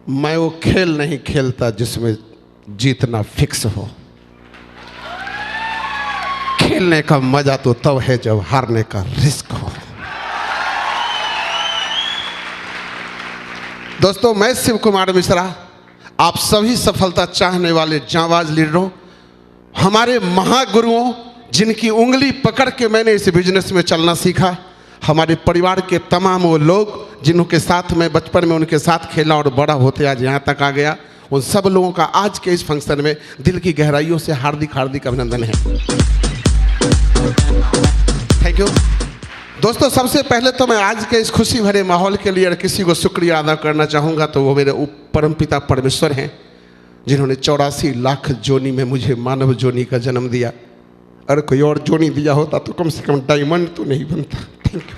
मैं वो खेल नहीं खेलता जिसमें जीतना फिक्स हो। खेलने का मजा तो तब है जब हारने का रिस्क हो। दोस्तों, मैं शिव कुमार मिश्रा, आप सभी सफलता चाहने वाले जांबाज लीडरों, हमारे महागुरुओं जिनकी उंगली पकड़ के मैंने इस बिजनेस में चलना सीखा, हमारे परिवार के तमाम वो लोग जिनके साथ मैं बचपन में उनके साथ खेला और बड़ा होते आज यहाँ तक आ गया, उन सब लोगों का आज के इस फंक्शन में दिल की गहराइयों से हार्दिक हार्दिक अभिनंदन है। Thank you. दोस्तों, सबसे पहले तो मैं आज के इस खुशी भरे माहौल के लिए किसी को शुक्रिया अदा करना चाहूँगा, तो वो मेरे परमपिता परमेश्वर हैं जिन्होंने 84 लाख जोनी में मुझे मानव जोनी का जन्म दिया। अगर कोई और जोनी दिया होता तो कम से कम डायमंड तो नहीं बनता। Thank you.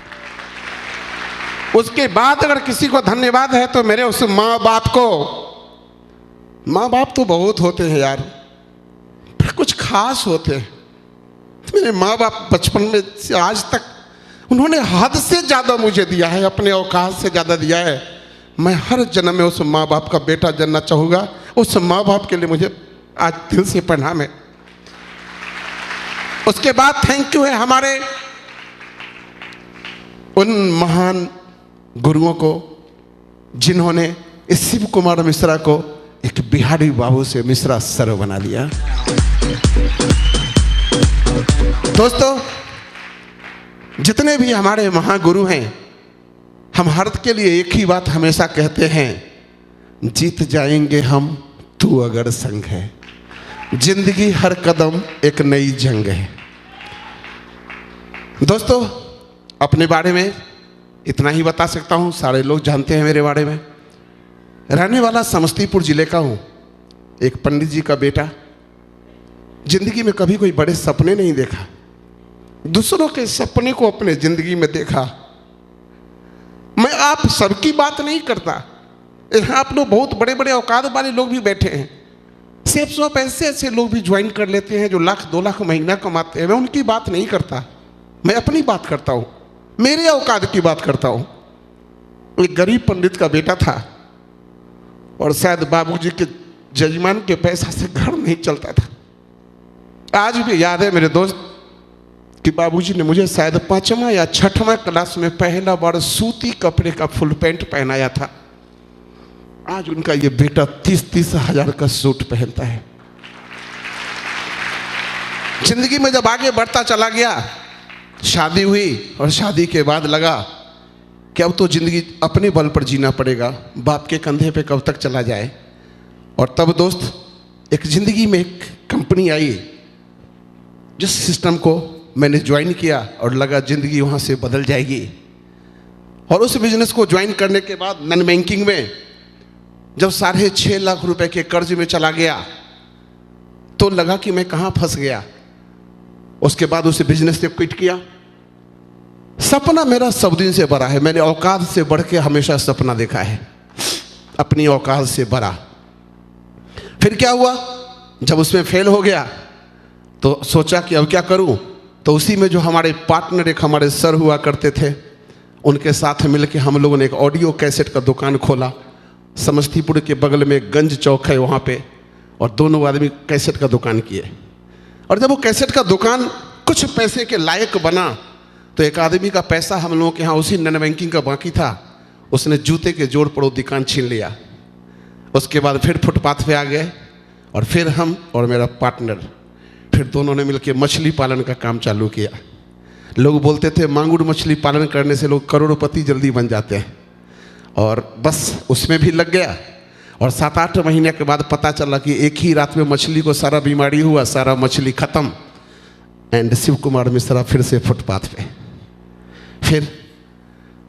उसके बाद अगर किसी को धन्यवाद है तो मेरे उस माँ बाप को। माँ बाप तो बहुत होते हैं यार, पर कुछ खास होते हैं। मेरे माँ बाप बचपन में से आज तक उन्होंने हद से ज़्यादा मुझे दिया है, अपने औकात से ज़्यादा दिया है। मैं हर जन्म में उस माँ बाप का बेटा जनना चाहूँगा। उस माँ बाप के लिए मुझे आज दिल से प्रणाम है। उसके बाद थैंक यू है हमारे उन महान गुरुओं को जिन्होंने इस शिव कुमार मिश्रा को एक बिहारी बाबू से मिश्रा सर बना लिया। दोस्तों, जितने भी हमारे महागुरु हैं, हम हर के लिए एक ही बात हमेशा कहते हैं, जीत जाएंगे हम तू अगर संग है। जिंदगी हर कदम एक नई जंग है। दोस्तों, अपने बारे में इतना ही बता सकता हूँ, सारे लोग जानते हैं मेरे बारे में। रहने वाला समस्तीपुर जिले का हूँ, एक पंडित जी का बेटा। जिंदगी में कभी कोई बड़े सपने नहीं देखा, दूसरों के सपने को अपने जिंदगी में देखा। मैं आप सबकी बात नहीं करता, यहाँ आप लोग बहुत बड़े बड़े औकात वाले लोग भी बैठे हैं। सिर्फ सब ऐसे ऐसे लोग भी ज्वाइन कर लेते हैं जो लाख 2 लाख महीना कमाते हैं। मैं उनकी बात नहीं करता, मैं अपनी बात करता हूँ, मेरे औकात की बात करता हूँ। एक गरीब पंडित का बेटा था और शायद बाबूजी के जजमान के पैसा से घर नहीं चलता था। आज भी याद है मेरे दोस्त कि बाबूजी ने मुझे शायद 5वां या 6वां क्लास में पहला बार सूती कपड़े का फुल पैंट पहनाया था। आज उनका ये बेटा 30-30 हजार का सूट पहनता है। जिंदगी में जब आगे बढ़ता चला गया, शादी हुई और शादी के बाद लगा कि अब तो जिंदगी अपने बल पर जीना पड़ेगा, बाप के कंधे पे कब तक चला जाए। और तब दोस्त, एक जिंदगी में एक कंपनी आई जिस सिस्टम को मैंने ज्वाइन किया और लगा जिंदगी वहाँ से बदल जाएगी। और उस बिजनेस को ज्वाइन करने के बाद नॉन बैंकिंग में जब 6.5 लाख रुपए के कर्ज में चला गया तो लगा कि मैं कहाँ फंस गया। उसके बाद उस बिजनेस से क्विट किया। सपना मेरा सब दिन से बड़ा है, मैंने औकात से बढ़ के हमेशा सपना देखा है, अपनी औकात से बड़ा। फिर क्या हुआ, जब उसमें फेल हो गया तो सोचा कि अब क्या करूं। तो उसी में जो हमारे पार्टनर एक हमारे सर हुआ करते थे, उनके साथ मिलकर हम लोगों ने एक ऑडियो कैसेट का दुकान खोला। समस्तीपुर के बगल में गंज चौक है वहाँ पे, और दोनों आदमी कैसेट का दुकान किए। और जब वो कैसेट का दुकान कुछ पैसे के लायक बना तो एक आदमी का पैसा हम लोगों के यहाँ उसी नॉन बैंकिंग का बाकी था, उसने जूते के जोड़ पर वो दुकान छीन लिया। उसके बाद फिर फुटपाथ पे आ गए और फिर हम और मेरा पार्टनर फिर दोनों ने मिलकर मछली पालन का काम चालू किया। लोग बोलते थे मांगुर मछली पालन करने से लोग करोड़पति जल्दी बन जाते हैं, और बस उसमें भी लग गया। और 7-8 महीने के बाद पता चला कि एक ही रात में मछली को सारा बीमारी हुआ, सारा मछली खत्म। एंड शिव कुमार मिश्रा फिर से फुटपाथ पे।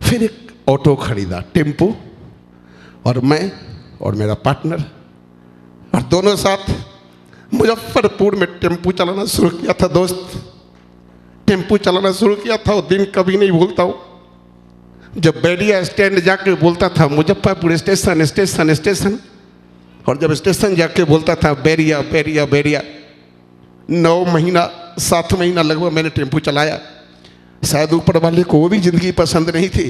फिर एक ऑटो खरीदा, टेम्पो, और मैं और मेरा पार्टनर और दोनों साथ मुजफ्फरपुर में टेम्पो चलाना शुरू किया था। दोस्त, टेम्पो चलाना शुरू किया था, वो दिन कभी नहीं भूलता हूँ जब बैरिया स्टैंड जाके बोलता था मुजफ्फरपुर स्टेशन स्टेशन स्टेशन, और जब स्टेशन जाके बोलता था बैरिया बैरिया बैरिया। 9 महीना 7 महीना लगभग मैंने टेम्पो चलाया। शायद ऊपर वाले को वो भी ज़िंदगी पसंद नहीं थी।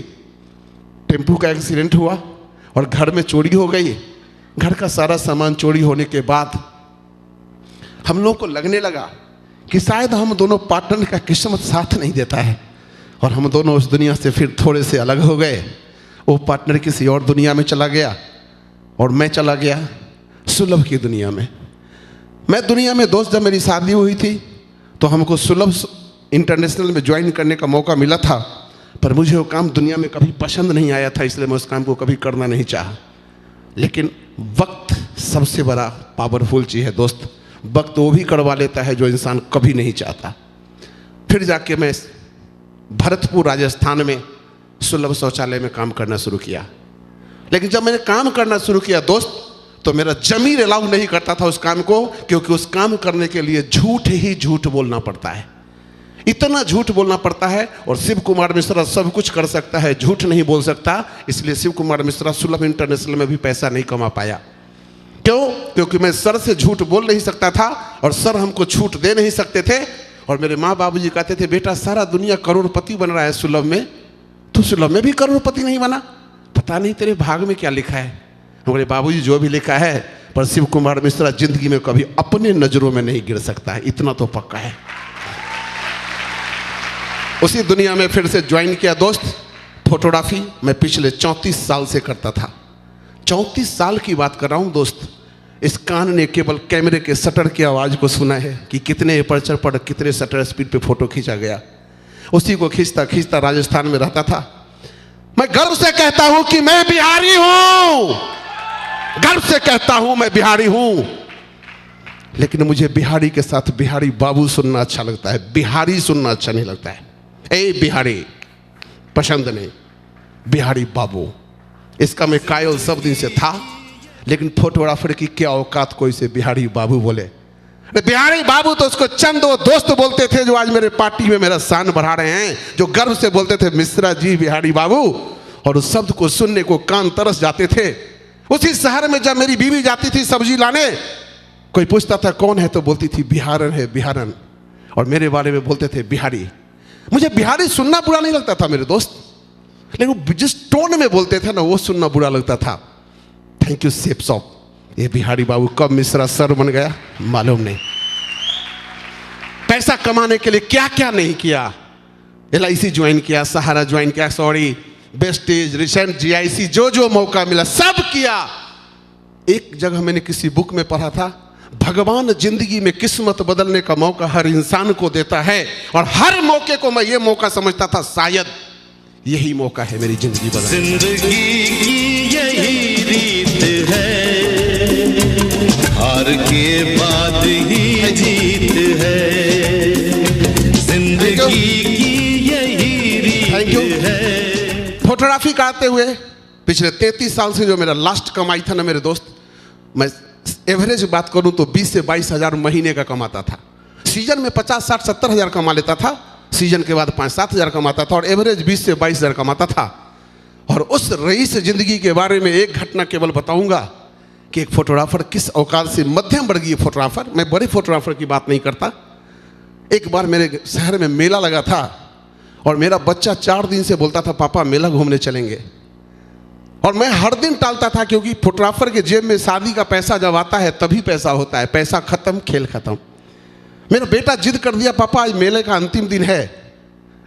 टेम्पो का एक्सीडेंट हुआ और घर में चोरी हो गई घर का सारा सामान चोरी होने के बाद हम लोगों को लगने लगा कि शायद हम दोनों पार्टनर का किस्मत साथ नहीं देता है, और हम दोनों उस दुनिया से फिर थोड़े से अलग हो गए। वो पार्टनर किसी और दुनिया में चला गया और मैं चला गया सुलभ की दुनिया में। मैं दुनिया में दोस्त, जब मेरी शादी हुई थी तो हमको सुलभ इंटरनेशनल में ज्वाइन करने का मौका मिला था, पर मुझे वो काम दुनिया में कभी पसंद नहीं आया था, इसलिए मैं उस काम को कभी करना नहीं चाहा। लेकिन वक्त सबसे बड़ा पावरफुल चीज़ है दोस्त। वक्त वो भी करवा लेता है जो इंसान कभी नहीं चाहता। फिर जाके मैं भरतपुर राजस्थान में सुलभ शौचालय में काम करना शुरू किया। लेकिन जब मैंने काम करना शुरू किया दोस्त, तो मेरा जमीर अलाउ नहीं करता था उस काम को, क्योंकि उस काम करने के लिए झूठ ही झूठ बोलना पड़ता है। इतना झूठ बोलना पड़ता है, और शिव कुमार मिश्रा सब कुछ कर सकता है, झूठ नहीं बोल सकता। इसलिए शिव कुमार मिश्रा सुलभ इंटरनेशनल में भी पैसा नहीं कमा पाया। क्यों? क्योंकि मैं सर से झूठ बोल नहीं सकता था, और सर हमको छूट दे नहीं सकते थे। और मेरे माँ बाबूजी कहते थे, बेटा सारा दुनिया करोड़पति बन रहा है सुलभ में, तू सुलभ में भी करोड़पति नहीं बना, पता नहीं तेरे भाग में क्या लिखा है। हमारे बाबूजी जो भी लिखा है, पर शिव कुमार मिश्रा जिंदगी में कभी अपने नजरों में नहीं गिर सकता है, इतना तो पक्का है। उसी दुनिया में फिर से ज्वाइन किया दोस्त। फोटोग्राफी मैं पिछले 34 साल से करता था। 34 साल की बात कर रहा हूँ दोस्त। इस कान ने केवल कैमरे के शटर की आवाज़ को सुना है कि कितने एपर्चर पर कितने शटर स्पीड पे फोटो खींचा गया। उसी को खींचता खींचता राजस्थान में रहता था। मैं गर्व से कहता हूँ कि मैं बिहारी हूँ, गर्व से कहता हूँ मैं बिहारी हूँ। लेकिन मुझे बिहारी के साथ बिहारी बाबू सुनना अच्छा लगता है, बिहारी सुनना अच्छा नहीं लगता है। ए बिहारी पसंद नहीं, बिहारी बाबू, इसका मैं कायल सब दिन से था। लेकिन फोटोग्राफर की क्या औकात कोई से बिहारी बाबू बोले। बिहारी बाबू तो उसको चंद वो दोस्त बोलते थे जो आज मेरे पार्टी में मेरा शान बढ़ा रहे हैं, जो गर्व से बोलते थे मिश्रा जी बिहारी बाबू, और उस शब्द को सुनने को कान तरस जाते थे। उसी शहर में जब मेरी बीवी जाती थी सब्जी लाने, कोई पूछता था कौन है, तो बोलती थी बिहारन है बिहारन, और मेरे बारे में बोलते थे बिहारी। मुझे बिहारी सुनना बुरा नहीं लगता था मेरे दोस्त, लेकिन जिस टोन में बोलते थे ना वो सुनना बुरा लगता था। Thank U shape shop. ये बिहारी बाबू कब मिश्रा सर बन गया मालूम नहीं। पैसा कमाने के लिए क्या क्या नहीं किया। LIC ज्वाइन किया, सहारा ज्वाइन किया, सॉरी बेस्टेज, रिसेंट GIC, जो जो मौका मिला सब किया। एक जगह मैंने किसी बुक में पढ़ा था, भगवान जिंदगी में किस्मत बदलने का मौका हर इंसान को देता है, और हर मौके को मैं ये मौका समझता था शायद यही मौका है मेरी जिंदगी बदलने। जिंदगी की यही रीत है, हार के बाद ही जीत है। जिंदगी की यही रीत है। फोटोग्राफी करते हुए पिछले 33 साल से जो मेरा लास्ट कमाई था ना मेरे दोस्त, मैं एवरेज बात करूं तो 20 से 22 हज़ार महीने का कमाता था। सीजन में 50, 60, 70 हज़ार कमा लेता था, सीजन के बाद 5, 7 हज़ार कमाता था, और एवरेज 20 से 22 हज़ार कमाता था। और उस रईस जिंदगी के बारे में एक घटना केवल बताऊंगा कि एक फोटोग्राफर किस औकात से, मध्यम वर्गीय फोटोग्राफर, मैं बड़े फोटोग्राफर की बात नहीं करता। एक बार मेरे शहर में मेला लगा था, और मेरा बच्चा 4 दिन से बोलता था पापा मेला घूमने चलेंगे, और मैं हर दिन टालता था, क्योंकि फोटोग्राफर के जेब में शादी का पैसा जब आता है तभी पैसा होता है, पैसा खत्म खेल खत्म। मेरा बेटा जिद कर दिया पापा आज मेले का अंतिम दिन है,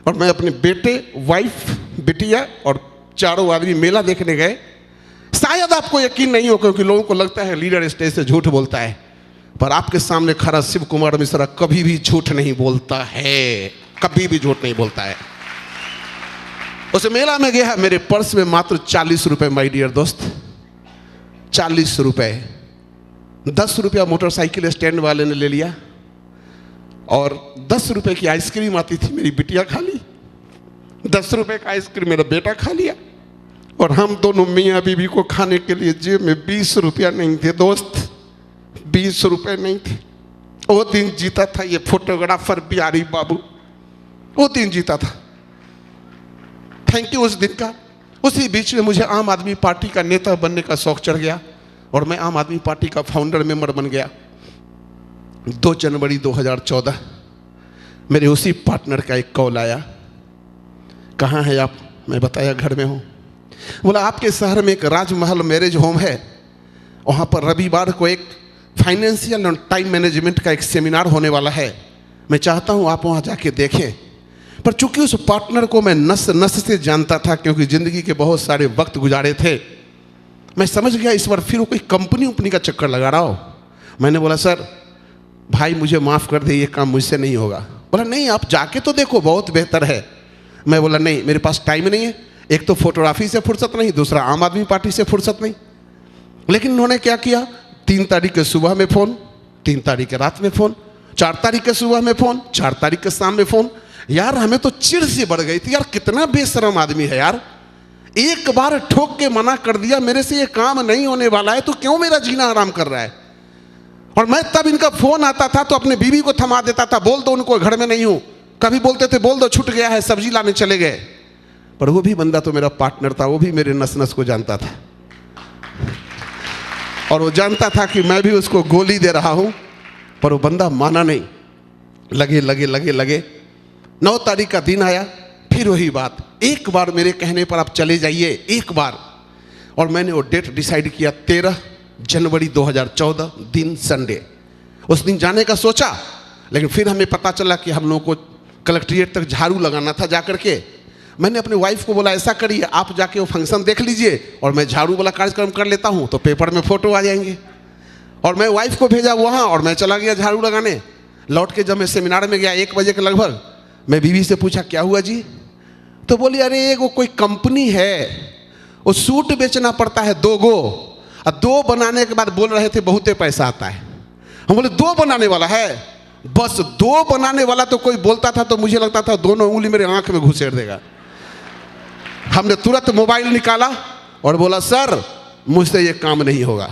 और मैं अपने बेटे, वाइफ, बिटिया और चारों आदमी मेला देखने गए। शायद आपको यकीन नहीं हो, क्योंकि लोगों को लगता है लीडर स्टेज से झूठ बोलता है, पर आपके सामने खड़ा शिव कुमार मिश्रा कभी भी झूठ नहीं बोलता है, कभी भी झूठ नहीं बोलता है। उस मेला में गया, मेरे पर्स में मात्र 40 रुपए माय डियर दोस्त, 40 रुपए। 10 रुपया मोटरसाइकिल स्टैंड वाले ने ले लिया, और 10 रुपए की आइसक्रीम आती थी, मेरी बिटिया खा ली। 10 रुपए का आइसक्रीम मेरा बेटा खा लिया, और हम दोनों मियाँ बीवी को खाने के लिए जेब में 20 रुपया नहीं थे दोस्त, 20 रुपए नहीं थे। वो दिन जीता था ये फोटोग्राफर बिहारी बाबू, वो दिन जीता था। थैंक यू उस दिन का। उसी बीच में मुझे आम आदमी पार्टी का नेता बनने का शौक चढ़ गया, और मैं आम आदमी पार्टी का फाउंडर मेंबर बन गया। 2 जनवरी 2014 मेरे उसी पार्टनर का एक कॉल आया, कहाँ है आप? मैं बताया घर में हूँ। बोला आपके शहर में एक राजमहल मैरिज होम है, वहाँ पर रविवार को एक फाइनेंशियल और टाइम मैनेजमेंट का एक सेमिनार होने वाला है। मैं चाहता हूँ आप वहाँ जाके देखें। पर चूंकि उस पार्टनर को मैं नस नस से जानता था, क्योंकि ज़िंदगी के बहुत सारे वक्त गुजारे थे, मैं समझ गया इस बार फिर वो कोई कंपनी उपनी का चक्कर लगा रहा हो। मैंने बोला सर भाई मुझे माफ़ कर दे, ये काम मुझसे नहीं होगा। बोला नहीं आप जाके तो देखो, बहुत बेहतर है। मैं बोला नहीं मेरे पास टाइम नहीं है, एक तो फोटोग्राफी से फुर्सत नहीं, दूसरा आम आदमी पार्टी से फुर्सत नहीं। लेकिन उन्होंने क्या किया, 3 तारीख के सुबह में फ़ोन, 3 तारीख के रात में फ़ोन, 4 तारीख के सुबह में फ़ोन, 4 तारीख के शाम में फ़ोन। यार हमें तो चिढ़ से बढ़ गई थी, यार कितना बेशरम आदमी है यार। एक बार ठोक के मना कर दिया मेरे से ये काम नहीं होने वाला है, तो क्यों मेरा जीना आराम कर रहा है। और मैं तब इनका फ़ोन आता था तो अपने बीवी को थमा देता था, बोल दो उनको घर में नहीं हूँ। कभी बोलते थे बोल दो छूट गया है, सब्जी लाने चले गए। पर वो भी बंदा तो मेरा पार्टनर था, वो भी मेरे नस नस को जानता था, और वो जानता था कि मैं भी उसको गोली दे रहा हूँ। पर वो बंदा माना नहीं, लगे लगे लगे लगे। 9 तारीख का दिन आया, फिर वही बात, एक बार मेरे कहने पर आप चले जाइए, एक बार। और मैंने वो डेट डिसाइड किया 13 जनवरी 2014, दिन संडे। उस दिन जाने का सोचा, लेकिन फिर हमें पता चला कि हम लोगों को कलेक्ट्रेट तक झाड़ू लगाना था जा करके। मैंने अपने वाइफ को बोला ऐसा करिए आप जाके वो फंक्शन देख लीजिए और मैं झाड़ू वाला कार्यक्रम कर लेता हूँ, तो पेपर में फ़ोटो आ जाएंगे। और मैं वाइफ को भेजा वहाँ और मैं चला गया झाड़ू लगाने। लौट के जब मैं सेमिनार में गया 1 बजे के लगभग, मैं बीवी से पूछा क्या हुआ जी, तो बोली अरे वो कोई कंपनी है, वो सूट बेचना पड़ता है 2 गो, और 2 बनाने के बाद बोल रहे थे बहुते पैसा आता है। हम बोले 2 बनाने वाला है, बस 2 बनाने वाला तो कोई बोलता था तो मुझे लगता था दोनों उंगली मेरे आंख में घुसेड़ देगा। हमने तुरंत मोबाइल निकाला और बोला सर मुझसे ये काम नहीं होगा।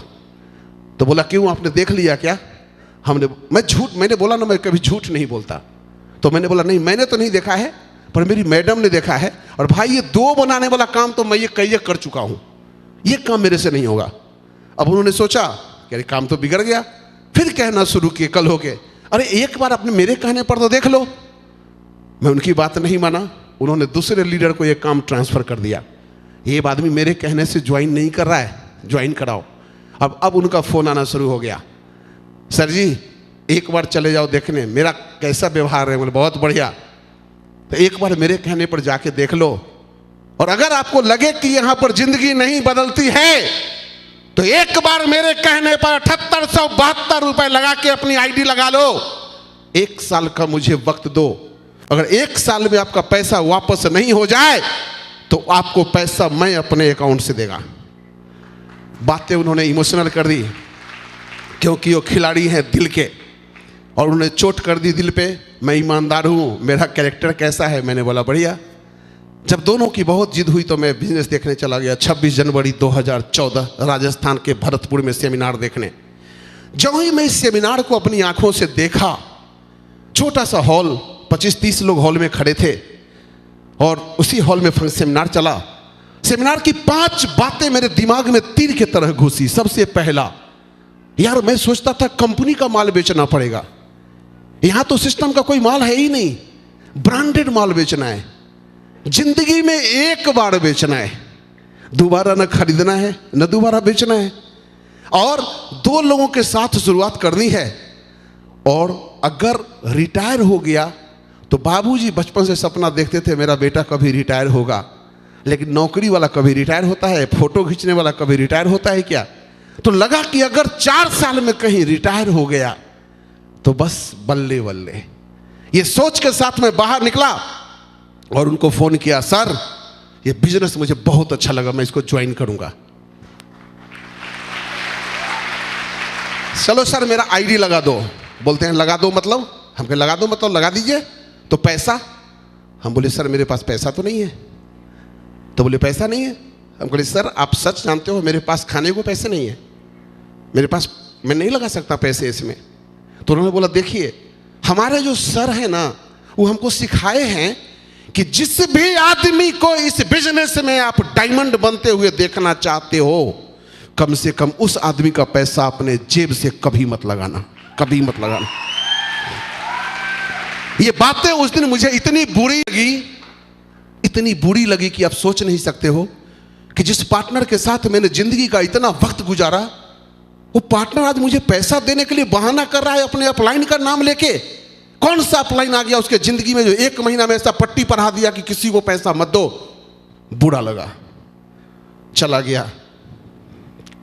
तो बोला क्यों, आपने देख लिया क्या? मैंने बोला ना मैं कभी झूठ नहीं बोलता। तो मैंने बोला नहीं मैंने तो नहीं देखा है, पर मेरी मैडम ने देखा है, और भाई ये 2 बनाने वाला काम तो मैं ये कई कर चुका हूँ, ये काम मेरे से नहीं होगा। अब उन्होंने सोचा कि अरे काम तो बिगड़ गया, फिर कहना शुरू किए कल होके, अरे एक बार अपने मेरे कहने पर तो देख लो। मैं उनकी बात नहीं माना, उन्होंने दूसरे लीडर को ये काम ट्रांसफ़र कर दिया। ये आदमी मेरे कहने से ज्वाइन नहीं कर रहा है, ज्वाइन कराओ। अब उनका फ़ोन आना शुरू हो गया, सर जी एक बार चले जाओ देखने मेरा कैसा व्यवहार है। बोले बहुत बढ़िया, तो एक बार मेरे कहने पर जाके देख लो, और अगर आपको लगे कि यहाँ पर जिंदगी नहीं बदलती है तो एक बार मेरे कहने पर 7872 रुपए लगा के अपनी आईडी लगा लो। 1 साल का मुझे वक्त दो, अगर 1 साल में आपका पैसा वापस नहीं हो जाए तो आपको पैसा मैं अपने अकाउंट से देगा। बातें उन्होंने इमोशनल कर दी, क्योंकि वो खिलाड़ी हैं दिल के, और उन्होंने चोट कर दी दिल पे। मैं ईमानदार हूँ, मेरा कैरेक्टर कैसा है? मैंने बोला बढ़िया। जब दोनों की बहुत जिद हुई तो मैं बिजनेस देखने चला गया 26 जनवरी 2014 राजस्थान के भरतपुर में सेमिनार देखने। जब ही मैं इस सेमिनार को अपनी आंखों से देखा, छोटा सा हॉल, 25-30 लोग हॉल में खड़े थे, और उसी हॉल में सेमिनार चला। सेमिनार की 5 बातें मेरे दिमाग में तीर की तरह घुसी। सबसे पहला, यार मैं सोचता था कंपनी का माल बेचना पड़ेगा, यहां तो सिस्टम का कोई माल है ही नहीं, ब्रांडेड माल बेचना है, जिंदगी में एक बार बेचना है, दोबारा न खरीदना है न दोबारा बेचना है, और 2 लोगों के साथ शुरुआत करनी है। और अगर रिटायर हो गया तो बाबूजी बचपन से सपना देखते थे मेरा बेटा कभी रिटायर होगा, लेकिन नौकरी वाला कभी रिटायर होता है, फोटो खींचने वाला कभी रिटायर होता है क्या? तो लगा कि अगर 4 साल में कहीं रिटायर हो गया तो बस बल्ले बल्ले। ये सोच के साथ मैं बाहर निकला और उनको फोन किया, सर ये बिजनेस मुझे बहुत अच्छा लगा, मैं इसको ज्वाइन करूंगा। चलो सर मेरा आईडी लगा दो। बोलते हैं लगा दो मतलब? हम कहे लगा दो मतलब लगा दीजिए, तो पैसा? हम बोले सर मेरे पास पैसा तो नहीं है। तो बोले पैसा नहीं है? हम बोले सर आप सच जानते हो मेरे पास खाने को पैसे नहीं है, मेरे पास, मैं नहीं लगा सकता पैसे इसमें। तो उन्होंने बोला देखिए हमारे जो सर है ना वो हमको सिखाए हैं कि जिस भी आदमी को इस बिजनेस में आप डायमंड बनते हुए देखना चाहते हो, कम से कम उस आदमी का पैसा अपने जेब से कभी मत लगाना, कभी मत लगाना। ये बातें उस दिन मुझे इतनी बुरी लगी कि आप सोच नहीं सकते हो कि जिस पार्टनर के साथ मैंने जिंदगी का इतना वक्त गुजारा, वो पार्टनर आज मुझे पैसा देने के लिए बहाना कर रहा है अपने अपलाइन का नाम लेके। कौन सा अपलाइन आ गया उसके जिंदगी में जो 1 महीना में ऐसा पट्टी पढ़ा दिया कि किसी को पैसा मत दो। बुरा लगा, चला गया।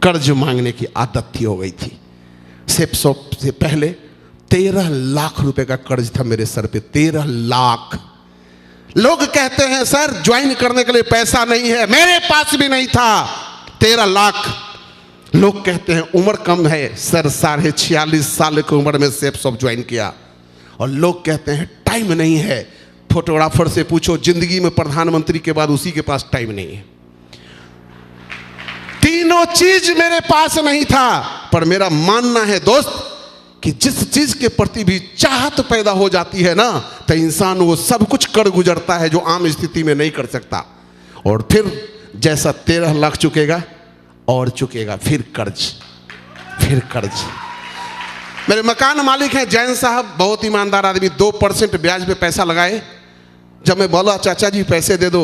कर्ज मांगने की आदत थी, हो गई थी। सेप शॉप से पहले 13 लाख रुपए का कर्ज था मेरे सर पे। 13 लाख। लोग कहते हैं सर ज्वाइन करने के लिए पैसा नहीं है, मेरे पास भी नहीं था। 13 लाख। लोग कहते हैं उम्र कम है सर, 46.5 साल की उम्र में सेप शॉप ज्वाइन किया। और लोग कहते हैं टाइम नहीं है। फोटोग्राफर से पूछो, जिंदगी में प्रधानमंत्री के बाद उसी के पास टाइम नहीं है। तीनों चीज मेरे पास नहीं था। पर मेरा मानना है दोस्त कि जिस चीज के प्रति भी चाहत पैदा हो जाती है ना, तो इंसान वो सब कुछ कर गुजरता है जो आम स्थिति में नहीं कर सकता। और फिर जैसा 13 लाख चुकेगा और चुकेगा, फिर कर्ज, फिर कर्ज। मेरे मकान मालिक हैं जैन साहब, बहुत ईमानदार आदमी। 2% ब्याज पे पैसा लगाए। जब मैं बोला चाचा जी पैसे दे दो,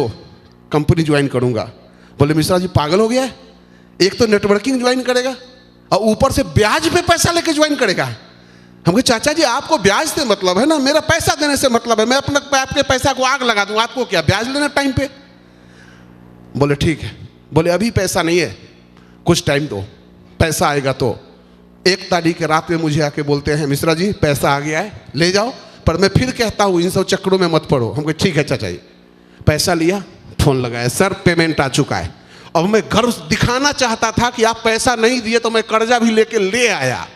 कंपनी ज्वाइन करूंगा, बोले मिश्रा जी पागल हो गया है, एक तो नेटवर्किंग ज्वाइन करेगा और ऊपर से ब्याज पे पैसा लेके ज्वाइन करेगा। हम कहे चाचा जी आपको ब्याज से मतलब है ना, मेरा पैसा देने से मतलब है। मैं अपने आपके पैसा को आग लगा दूं, आपको क्या ब्याज लेना टाइम पे। बोले ठीक है। बोले अभी पैसा नहीं है, कुछ टाइम दो, पैसा आएगा तो। 1 तारीख के रात में मुझे आके बोलते हैं मिश्रा जी पैसा आ गया है, ले जाओ। पर मैं फिर कहता हूँ इन सब चक्करों में मत पड़ो। हम कहे ठीक है चाचा जी। पैसा लिया, फोन लगाया, सर पेमेंट आ चुका है। और मैं घर दिखाना चाहता था कि आप पैसा नहीं दिए, तो मैं कर्जा भी लेके ले आया।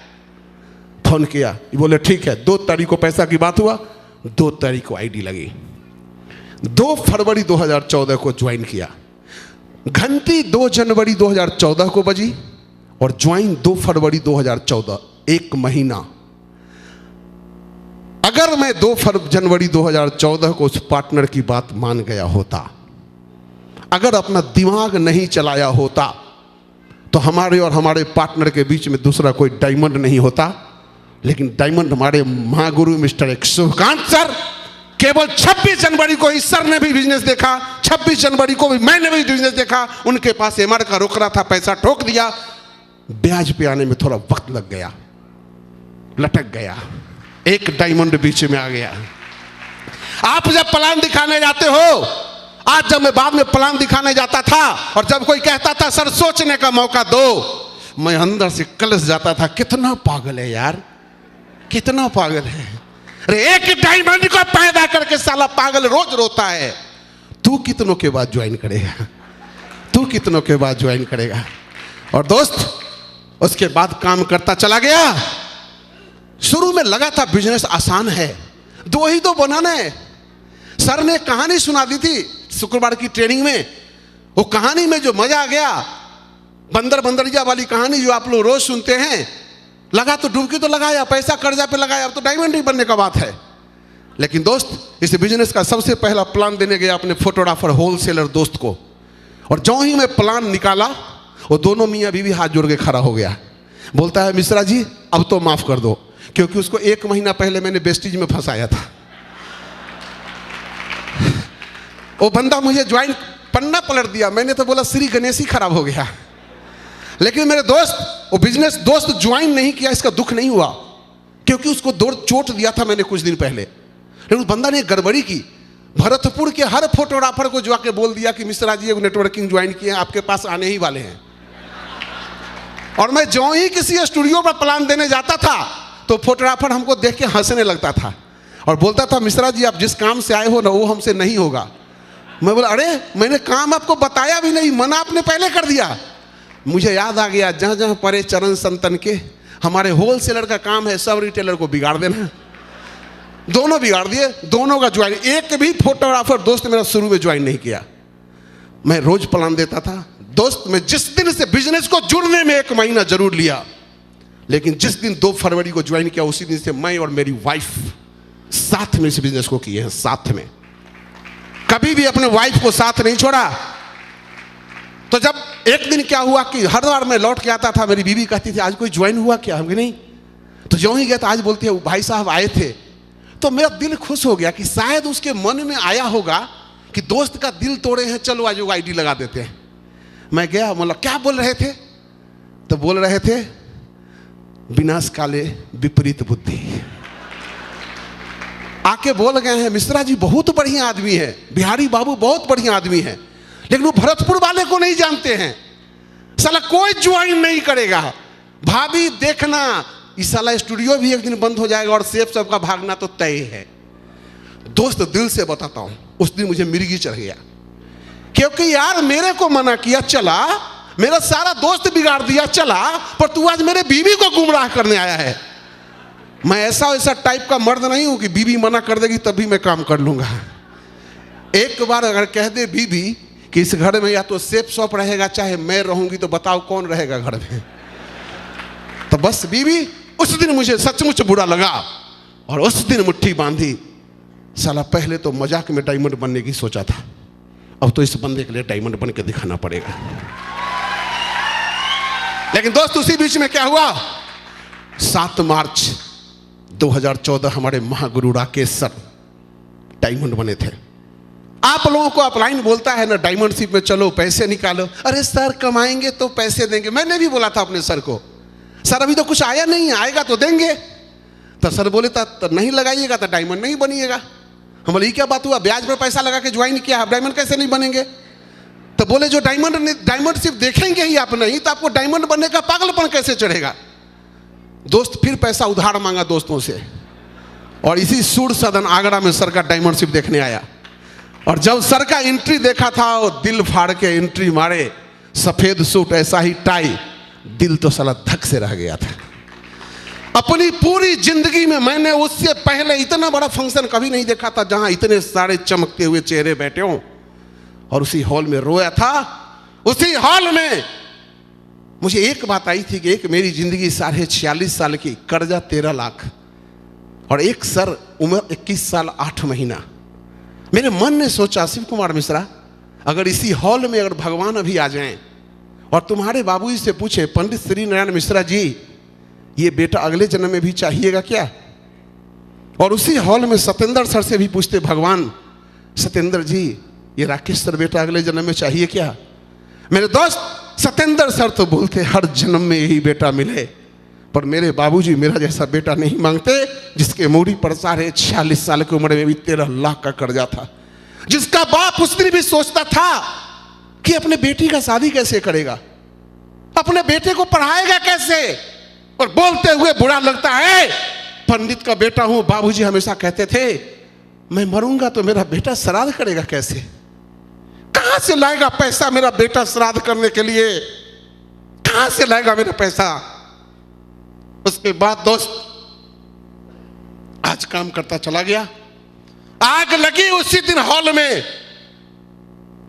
फोन किया, ये बोले ठीक है। 2 तारीख को पैसा की बात हुआ, 2 तारीख को आईडी लगी। 2 फरवरी 2014 को ज्वाइन किया। घंटी 2 जनवरी 2014 को बजी और ज्वाइन 2 फरवरी 2014, 1 महीना। अगर मैं 2 जनवरी 2014 को उस पार्टनर की बात मान गया होता, अगर अपना दिमाग नहीं चलाया होता, तो हमारे और हमारे पार्टनर के बीच में दूसरा कोई डायमंड नहीं होता। लेकिन डायमंड हमारे महागुरु मिस्टर एक सुकांत सर, केवल 26 जनवरी को इस सर ने भी बिजनेस देखा, 26 जनवरी को भी मैंने भी बिजनेस देखा। उनके पास एमआर का रोकड़ा था, पैसा ठोक दिया। ब्याज पे आने में थोड़ा वक्त लग गया, लटक गया, एक डायमंड बीच में आ गया। आप जब प्लान दिखाने जाते हो, आज जब मैं बाद में प्लान दिखाने जाता था और जब कोई कहता था सर सोचने का मौका दो, मैं अंदर से कलश जाता था, कितना पागल है यार, कितना पागल है। अरे एक डायमंड को पैदा करके साला पागल रोज रोता है। तू कितनों के बाद ज्वाइन करेगा, तू कितनों के बाद ज्वाइन करेगा। और दोस्त उसके बाद काम करता चला गया। शुरू में लगा था बिजनेस आसान है, 2 ही तो बनाना है। सर ने कहानी सुना दी थी शुक्रवार की ट्रेनिंग में। वो कहानी में जो मजा आ गया, बंदर बंदरिया वाली कहानी जो आप लोग रोज सुनते हैं, लगा तो डुबकी तो लगाया, पैसा कर्जा पे लगाया, अब तो डायमंड ही बनने का बात है। लेकिन दोस्त इस बिजनेस का सबसे पहला प्लान देने गया अपने फोटोग्राफर होलसेलर दोस्त को। और जो ही मैं प्लान निकाला, वो दोनों मियाँ बीवी हाथ जोड़ के खड़ा हो गया। बोलता है मिश्रा जी अब तो माफ कर दो, क्योंकि उसको 1 महीना पहले मैंने वेस्टिज में फंसाया था। वो बंदा मुझे ज्वाइन पन्ना पलट दिया। मैंने तो बोला श्री गणेश ही खराब हो गया। लेकिन मेरे दोस्त वो बिजनेस दोस्त ज्वाइन नहीं किया, इसका दुख नहीं हुआ, क्योंकि उसको 2 चोट दिया था मैंने कुछ दिन पहले। लेकिन उस बंदा ने गड़बड़ी की। भरतपुर के हर फोटोग्राफर को जाके बोल दिया कि मिश्रा जी नेटवर्किंग ज्वाइन किए, आपके पास आने ही वाले हैं। और मैं जो ही किसी स्टूडियो पर प्लान देने जाता था, तो फोटोग्राफर हमको देख के हंसने लगता था और बोलता था मिश्रा जी आप जिस काम से आए हो ना, वो हमसे नहीं होगा। मैं बोला अरे मैंने काम आपको बताया भी नहीं, मना आपने पहले कर दिया। मुझे याद आ गया, जहाँ जहाँ परे चरण संतन के, हमारे होलसेलर का काम है सब रिटेलर को बिगाड़ देना। दोनों बिगाड़ दिए, दोनों का ज्वाइन। एक भी फोटोग्राफर दोस्त मेरा शुरू में ज्वाइन नहीं किया। मैं रोज प्लान देता था दोस्त। मैं जिस दिन से बिजनेस को जुड़ने में 1 महीना जरूर लिया, लेकिन जिस दिन 2 फरवरी को ज्वाइन किया, उसी दिन से मैं और मेरी वाइफ साथ में इस बिजनेस को किए हैं, साथ में। कभी भी अपने वाइफ को साथ नहीं छोड़ा। तो जब एक दिन क्या हुआ कि हर बार मैं लौट के आता था, मेरी बीवी कहती थी आज कोई ज्वाइन हुआ क्या, हम नहीं। तो जो ही गया तो आज बोलती है भाई साहब आए थे। तो मेरा दिल खुश हो गया कि शायद उसके मन में आया होगा कि दोस्त का दिल तोड़े हैं, चलो आज वो आईडी लगा देते हैं। मैं गया, बोला क्या बोल रहे थे? तो बोल रहे थे विनाश काले विपरीत बुद्धि। आके बोल गए हैं मिश्रा जी बहुत बढ़िया आदमी है, बिहारी बाबू बहुत बढ़िया आदमी है, लेकिन वो भरतपुर वाले को नहीं जानते हैं, साला कोई ज्वाइन नहीं करेगा। भाभी देखना, इस साला स्टूडियो भी एक दिन बंद हो जाएगा और सेफ सबका भागना तो तय है। दोस्त दिल से बताता हूं, उस दिन मुझे मिर्गी चढ़ गया, क्योंकि यार मेरे को मना किया चला, मेरा सारा दोस्त बिगाड़ दिया चला, पर तू आज मेरे बीवी को गुमराह करने आया है। मैं ऐसा टाइप का मर्द नहीं हूं कि बीवी मना कर देगी तभी मैं काम कर लूंगा। एक बार अगर कह दे बीवी कि इस घर में या तो सेफ शॉप रहेगा चाहे मैं रहूंगी, तो बताओ कौन रहेगा घर में। तो बस बीवी उस दिन मुझे सचमुच बुरा लगा और उस दिन मुट्ठी बांधी। साला पहले तो मजाक में डायमंड बनने की सोचा था, अब तो इस बंदे के लिए डायमंड बन के दिखाना पड़ेगा। लेकिन दोस्त उसी बीच में क्या हुआ, 7 मार्च 2014 हमारे महागुरु राकेश सर डायमंड बने थे। आप लोगों को अपलाइन बोलता है ना डायमंडशिप में चलो पैसे निकालो, अरे सर कमाएंगे तो पैसे देंगे। मैंने भी बोला था अपने सर को, सर अभी तो कुछ आया नहीं, आएगा तो देंगे। तो सर बोले था तो नहीं लगाइएगा तो डायमंड नहीं बनिएगा। हम बोले क्या बात हुआ, ब्याज पर पैसा लगा के ज्वाइन किया, आप डायमंड कैसे नहीं बनेंगे। तो बोले जो डायमंडशिप देखेंगे ही आप नहीं, तो आपको डायमंड बनने का पागलपन कैसे चढ़ेगा। दोस्त फिर पैसा उधार मांगा दोस्तों से, और इसी सूर सदन आगरा में सर का डायमंडशिप देखने आया। और जब सर का एंट्री देखा था, वो दिल फाड़ के एंट्री मारे, सफेद सूट ऐसा ही टाई, दिल तो साला धक से रह गया था। अपनी पूरी जिंदगी में मैंने उससे पहले इतना बड़ा फंक्शन कभी नहीं देखा था जहां इतने सारे चमकते हुए चेहरे बैठे हों। और उसी हॉल में रोया था। उसी हॉल में मुझे एक बात आई थी कि एक मेरी जिंदगी 46 साल की, कर्जा 13 लाख, और एक सर उम्र 21 साल 8 महीना। मेरे मन ने सोचा शिव कुमार मिश्रा, अगर इसी हॉल में अगर भगवान अभी आ जाएं और तुम्हारे बाबूजी से पूछे पंडित श्री नारायण मिश्रा जी ये बेटा अगले जन्म में भी चाहिएगा क्या, और उसी हॉल में सत्येंद्र सर से भी पूछते भगवान सत्येंद्र जी ये राकेश सर बेटा अगले जन्म में चाहिए क्या, मेरे दोस्त सत्येंद्र सर तो बोलते हर जन्म में यही बेटा मिले, पर मेरे बाबूजी मेरा जैसा बेटा नहीं मांगते जिसके मूड़ी पर 46 साल की उम्र में भी 13 लाख का कर्जा था, जिसका बाप उस दिन भी सोचता था कि अपने बेटी का शादी कैसे करेगा, अपने बेटे को पढ़ाएगा कैसे, और बोलते हुए बुरा लगता है पंडित का बेटा हूं। बाबूजी हमेशा कहते थे मैं मरूंगा तो मेरा बेटा श्राद्ध करेगा कैसे, कहां से लाएगा पैसा मेरा बेटा श्राद्ध करने के लिए, कहां से लाएगा मेरा पैसा। उसके बाद दोस्त आज काम करता चला गया। आग लगी उसी दिन हॉल में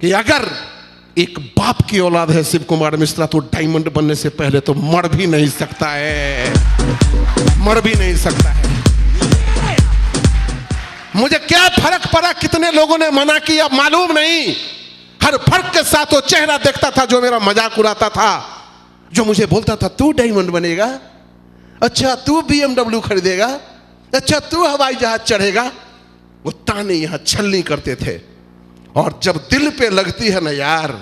कि अगर एक बाप की औलाद है शिव कुमार मिश्रा तो डायमंड बनने से पहले तो मर भी नहीं सकता है, मर भी नहीं सकता है। मुझे क्या फर्क पड़ा कितने लोगों ने मना किया मालूम नहीं, हर फर्क के साथ वो चेहरा देखता था जो मेरा मजाक उड़ाता था, जो मुझे बोलता था तू डायमंड बनेगा, अच्छा तू BMW खरीदेगा, अच्छा तू हवाई जहाज चढ़ेगा। वो ताने यहां छलनी करते थे। और जब दिल पे लगती है ना यार,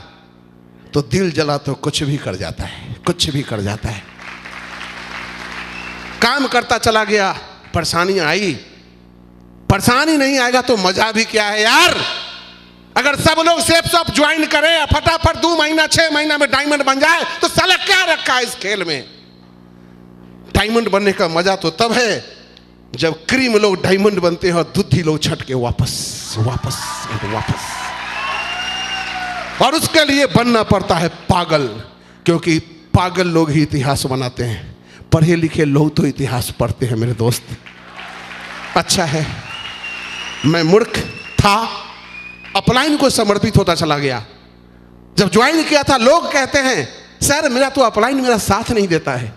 तो दिल जला तो कुछ भी कर जाता है, कुछ भी कर जाता है। काम करता चला गया, परेशानियां आई, परेशानी नहीं आएगा तो मजा भी क्या है यार। अगर सब लोग सेफ शॉप ज्वाइन करें फटाफट 2 महीना 6 महीना में डायमंड बन जाए तो साला क्या रखा है इस खेल में। डायमंड बनने का मजा तो तब है जब क्रीम लोग डायमंड बनते हैं और दूधी लोग छट के वापस वापस वापस। और उसके लिए बनना पड़ता है पागल, क्योंकि पागल लोग ही इतिहास बनाते हैं, पढ़े लिखे लोग तो इतिहास पढ़ते हैं मेरे दोस्त। अच्छा है मैं मूर्ख था, अपलाइन को समर्पित होता चला गया। जब ज्वाइन किया था लोग कहते हैं सर मेरा तो अपलाइन मेरा साथ नहीं देता है,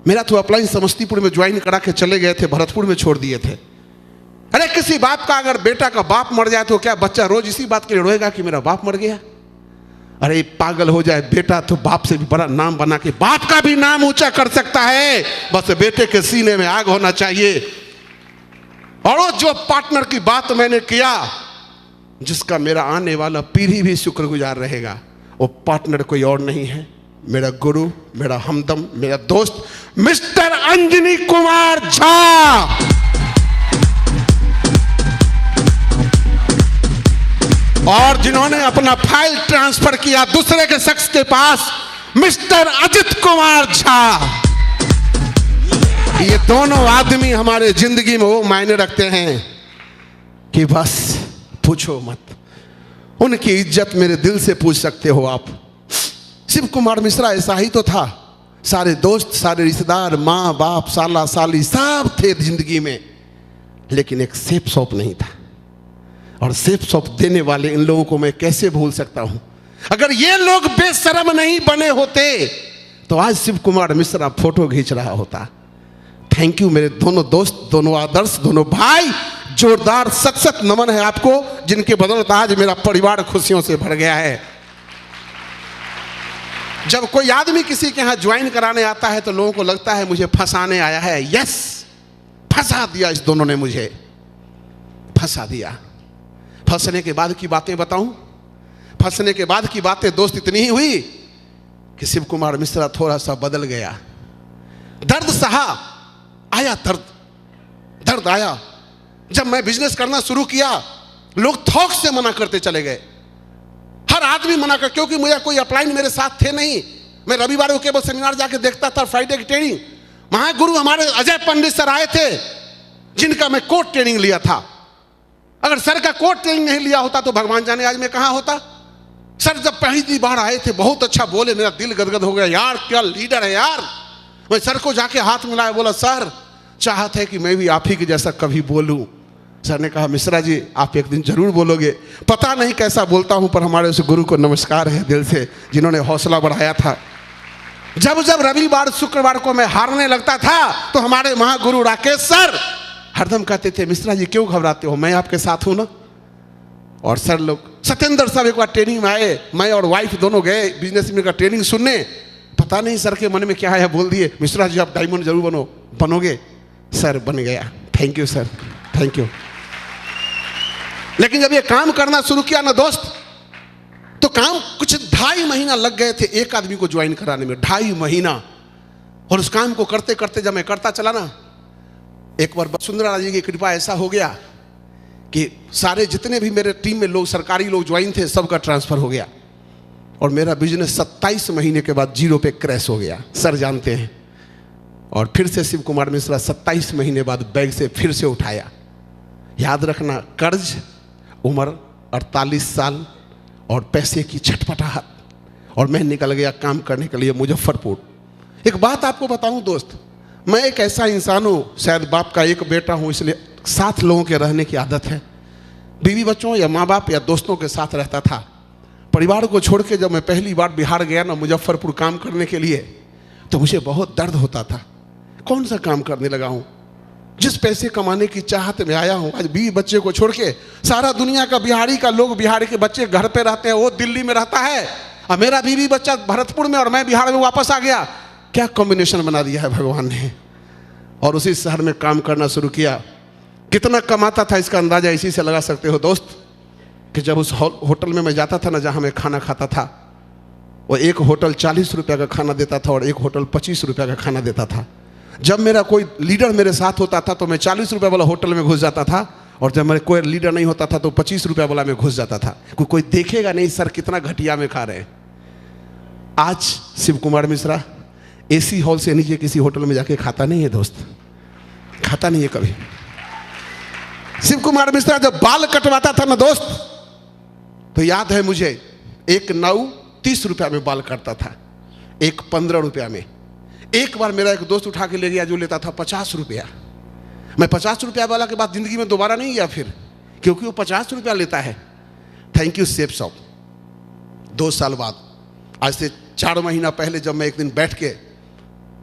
मेरा तो अपलाइन समस्तीपुर में ज्वाइन करा के चले गए थे, भरतपुर में छोड़ दिए थे। अरे किसी बाप का अगर बेटा का बाप मर जाए तो क्या बच्चा रोज इसी बात के लिए रोएगा कि मेरा बाप मर गया। अरे पागल हो जाए बेटा तो बाप से भी बड़ा नाम बना के बाप का भी नाम ऊंचा कर सकता है, बस बेटे के सीने में आग होना चाहिए। और वो जो पार्टनर की बात मैंने किया जिसका मेरा आने वाला पीढ़ी भी शुक्रगुजार रहेगा, वो पार्टनर कोई और नहीं है मेरा गुरु, मेरा हमदम, मेरा दोस्त मिस्टर अंजनी कुमार झा। और जिन्होंने अपना फाइल ट्रांसफर किया दूसरे के शख्स के पास, मिस्टर अजित कुमार झा। ये दोनों आदमी हमारे जिंदगी में वो मायने रखते हैं कि बस पूछो मत। उनकी इज्जत मेरे दिल से पूछ सकते हो आप। शिव कुमार मिश्रा ऐसा ही तो था। सारे दोस्त, सारे रिश्तेदार, माँ बाप, साला साली सब थे जिंदगी में, लेकिन एक सेफ शॉप नहीं था। और सेफ शॉप देने वाले इन लोगों को मैं कैसे भूल सकता हूं। अगर ये लोग बेशरम नहीं बने होते तो आज शिव कुमार मिश्रा फोटो खींच रहा होता। थैंक यू मेरे दोनों दोस्त, दोनों आदर्श, दोनों भाई। जोरदार सत सत नमन है आपको, जिनके बदौलत आज मेरा परिवार खुशियों से भर गया है। जब कोई आदमी किसी के यहां ज्वाइन कराने आता है तो लोगों को लगता है मुझे फंसाने आया है। यस, फंसा दिया इस दोनों ने, मुझे फंसा दिया। फंसने के बाद की बातें बताऊं। फंसने के बाद की बातें दोस्त इतनी ही हुई कि शिव कुमार मिश्रा थोड़ा सा बदल गया। दर्द सहा, आया दर्द आया। जब मैं बिजनेस करना शुरू किया, लोग थोक से मना करते चले गए। हर आदमी मना कर, क्योंकि मुझे कोई अपलाइन मेरे साथ थे नहीं। मैं रविवार को केवल सेमिनार जाके देखता था, फ्राइडे की ट्रेनिंग। महागुरु हमारे अजय पंडित सर आए थे, जिनका मैं कोर्ट ट्रेनिंग लिया था। अगर सर का कोर्ट ट्रेनिंग नहीं लिया होता तो भगवान जाने आज मैं कहां होता। सर जब पहली बार आए थे, बहुत अच्छा बोले, मेरा दिल गदगद हो गया। यार क्या लीडर है यार। मैं सर को जाके हाथ मिलाया, बोला सर चाहत है कि मैं भी आप ही के जैसा कभी बोलूं। सर ने कहा मिश्रा जी आप एक दिन जरूर बोलोगे। पता नहीं कैसा बोलता हूं, पर हमारे उस गुरु को नमस्कार है दिल से, जिन्होंने हौसला बढ़ाया था। जब जब रविवार शुक्रवार को मैं हारने लगता था तो हमारे महागुरु राकेश सर हरदम कहते थे मिश्रा जी क्यों घबराते हो, मैं आपके साथ हूं ना। और सर लोग, सत्येंद्र साहब एक बार ट्रेनिंग में आए, मैं और वाइफ दोनों गए बिजनेसमैन का ट्रेनिंग सुनने। पता नहीं सर के मन में क्या आया, बोल दिए मिश्रा जी आप डायमंड जरूर बनोगे। सर बन गया। Thank you sir, thank you. लेकिन जब ये काम करना शुरू किया ना दोस्त, तो काम कुछ 2.5 महीना लग गए थे एक आदमी को ज्वाइन कराने में, 2.5 महीना। और उस काम को करते करते जब मैं करता चला ना, एक बार वसुंधरा जी की कृपा ऐसा हो गया कि सारे जितने भी मेरे टीम में लोग, सरकारी लोग ज्वाइन थे, सबका ट्रांसफर हो गया। और मेरा बिजनेस 27 महीने के बाद 0 पे क्रैश हो गया, सर जानते हैं। और फिर से शिव कुमार मिश्रा 27 महीने बाद बैग से फिर से उठाया। याद रखना, कर्ज, उम्र 48 साल और पैसे की छटपटाहट, और मैं निकल गया काम करने के लिए मुजफ्फरपुर। एक बात आपको बताऊं दोस्त, मैं एक ऐसा इंसान हूँ, शायद बाप का एक बेटा हूँ, इसलिए साथ लोगों के रहने की आदत है। बीवी बच्चों या माँ बाप या दोस्तों के साथ रहता था। परिवार को छोड़ के जब मैं पहली बार बिहार गया ना, मुजफ्फरपुर काम करने के लिए, तो मुझे बहुत दर्द होता था। कौन सा काम करने लगा हूँ, जिस पैसे कमाने की चाहत में आया हूँ, आज बीवी बच्चे को छोड़ के, सारा दुनिया का बिहारी का लोग, बिहारी के बच्चे घर पे रहते हैं, वो दिल्ली में रहता है, और मेरा बीवी बच्चा भरतपुर में, और मैं बिहार में वापस आ गया। क्या कॉम्बिनेशन बना दिया है भगवान ने। और उसी शहर में काम करना शुरू किया। कितना कमाता था इसका अंदाजा इसी से लगा सकते हो दोस्त, कि जब उस होटल में मैं जाता था ना, जहाँ मैं खाना खाता था, वो एक होटल 40 रुपये का खाना देता था और एक होटल 25 रुपये का खाना देता था। जब मेरा कोई लीडर मेरे साथ होता था तो मैं 40 रुपये वाला होटल में घुस जाता था, और जब मेरे कोई लीडर नहीं होता था तो 25 रुपये वाला में घुस जाता था। कोई देखेगा नहीं सर कितना घटिया में खा रहे हैं। आज शिव कुमार मिश्रा एसी हॉल से नीचे किसी होटल में जाके खाता नहीं है दोस्त, खाता नहीं है कभी। शिव कुमार मिश्रा जब बाल कटवाता था ना दोस्त, तो याद है मुझे, एक नाऊ 30 रुपया में बाल काटता था, एक 15 रुपया में। एक बार मेरा एक दोस्त उठा के ले गया जो लेता था 50 रुपया। मैं 50 रुपया वाला के बाद जिंदगी में दोबारा नहीं गया फिर, क्योंकि वो 50 रुपया लेता है। Thank you safe shop. 2 साल बाद, आज से 4 महीना पहले, जब मैं एक दिन बैठ के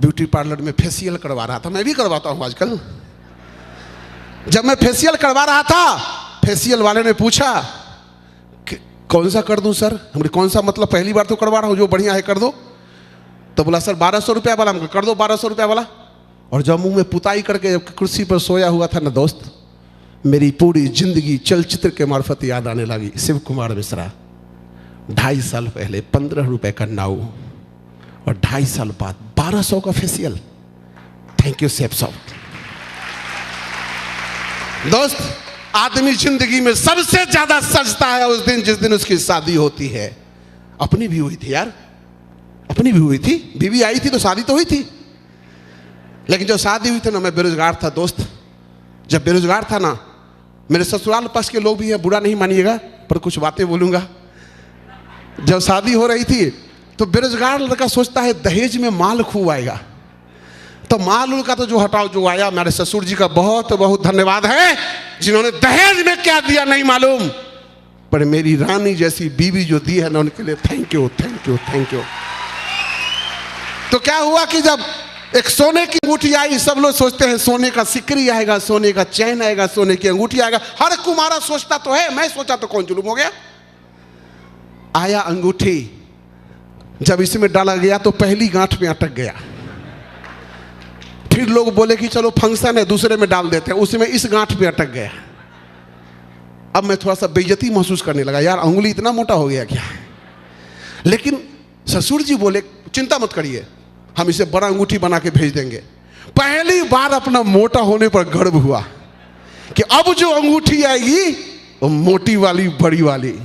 ब्यूटी पार्लर में फेशियल करवा रहा था, मैं भी करवाता हूं आजकल। जब मैं फेशियल करवा रहा था, फेशियल वाले ने पूछा कि कौन सा कर दूं सर। हमने कौन सा मतलब, पहली बार तो करवा रहा हूं, जो बढ़िया है कर दो। तो बोला सर 1200 रुपया वाला। हमको कर दो 1200 रुपया वाला। और जब मुंह में पुताई करके कुर्सी पर सोया हुआ था ना दोस्त, मेरी पूरी जिंदगी चलचित्र के मार्फत याद आने लगी। शिव कुमार मिश्रा 2.5 साल पहले 15 रुपए का नाऊ, और 2.5 साल बाद 1200 का फेशियल। थैंक यू शेफ साहब। दोस्त, आदमी जिंदगी में सबसे ज्यादा सजता है उस दिन जिस दिन उसकी शादी होती है। अपनी भी हुई थी यार, अपनी भी हुई थी, बीवी आई थी तो शादी तो हुई थी। लेकिन जब शादी हुई थी ना, मैं बेरोजगार था दोस्त। जब बेरोजगार था ना, मेरे ससुराल पक्ष के लोग भी हैं, बुरा नहीं मानिएगा पर कुछ बातें बोलूंगा। जब शादी हो रही थी तो बेरोजगार लड़का सोचता है दहेज में माल खूब आएगा, तो माल उल का तो जो हटाओ, जो आया मेरे ससुर जी का बहुत बहुत धन्यवाद है, जिन्होंने दहेज में क्या दिया नहीं मालूम, पर मेरी रानी जैसी बीवी जो दी है ना, उनके लिए thank you thank you thank you. तो क्या हुआ कि जब एक सोने की अंगूठी आई, सब लोग सोचते हैं सोने का सिकरी आएगा, सोने का चैन आएगा, सोने की अंगूठी आएगा। हर कुमारा सोचता तो है, मैं सोचा तो कौन जुलूम हो गया। आया अंगूठी, जब इसमें डाला गया तो पहली गांठ में अटक गया। फिर लोग बोले कि चलो फंक्शन है दूसरे में डाल देते हैं, उसमें इस गांठ पे अटक गया। अब मैं थोड़ा सा बेइज्जती महसूस करने लगा, यार अंगुली इतना मोटा हो गया क्या। लेकिन ससुर जी बोले चिंता मत करिए, हम इसे बड़ा अंगूठी बना के भेज देंगे। पहली बार अपना मोटा होने पर गर्व हुआ कि अब जो अंगूठी आएगी वो मोटी वाली, बड़ी वाली।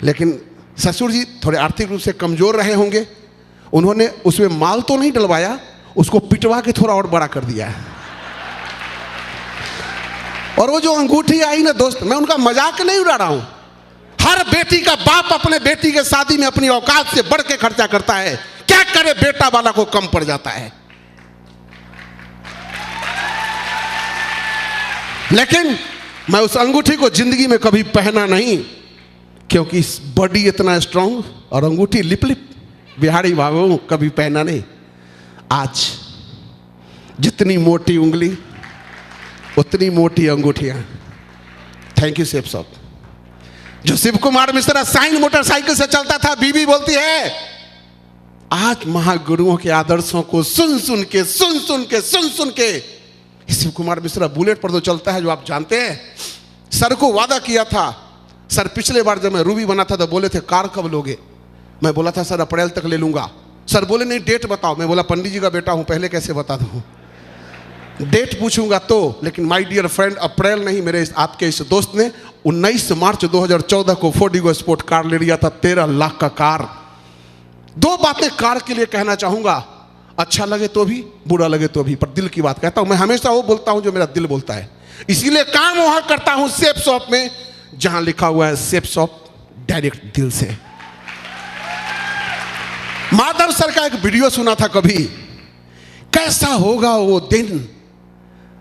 लेकिन ससुर जी थोड़े आर्थिक रूप से कमजोर रहे होंगे, उन्होंने उसमें माल तो नहीं डलवाया, उसको पिटवा के थोड़ा और बड़ा कर दिया। और वो जो अंगूठी आई ना दोस्त, मैं उनका मजाक नहीं उड़ा रहा हूं। हर बेटी का बाप अपने बेटी के शादी में अपनी औकात से बढ़ के खर्चा करता है, क्या करे बेटा वाला को कम पड़ जाता है। लेकिन मैं उस अंगूठी को जिंदगी में कभी पहना नहीं, क्योंकि इस बॉडी इतना स्ट्रांग और अंगूठी लिप लिप, बिहारी बाबू कभी पहना नहीं। आज जितनी मोटी उंगली उतनी मोटी अंगूठियां। थैंक यू शेफ साहब। जो शिव कुमार मिश्रा साइन मोटरसाइकिल से चलता था, बीबी बोलती है आज महागुरुओं के आदर्शों को सुन सुन के शिव कुमार मिश्रा बुलेट पर तो चलता है, जो आप जानते हैं। सर को वादा किया था, सर पिछले बार जब मैं रूबी बना था तो बोले थे कार कब लोगे, मैं बोला था सर अप्रैल तक ले लूंगा। सर बोले नहीं डेट बताओ, मैं बोला पंडित जी का बेटा हूं, पहले कैसे बता दूं, डेट पूछूंगा तो। लेकिन माय डियर फ्रेंड, अप्रैल नहीं, मेरे आपके इस दोस्त ने 19 मार्च 2014 को फोर्डिगो स्पोर्ट कार ले लिया था, 13 लाख का कार। दो बातें कार के लिए कहना चाहूंगा, अच्छा लगे तो भी बुरा लगे तो भी, पर दिल की बात कहता हूं। मैं हमेशा वो बोलता हूं जो मेरा दिल बोलता है, इसीलिए काम वहां करता हूं शेफ शॉप में जहां लिखा हुआ है शेफ शॉप डायरेक्ट दिल से। माधव सर का एक वीडियो सुना था कभी, कैसा होगा वो दिन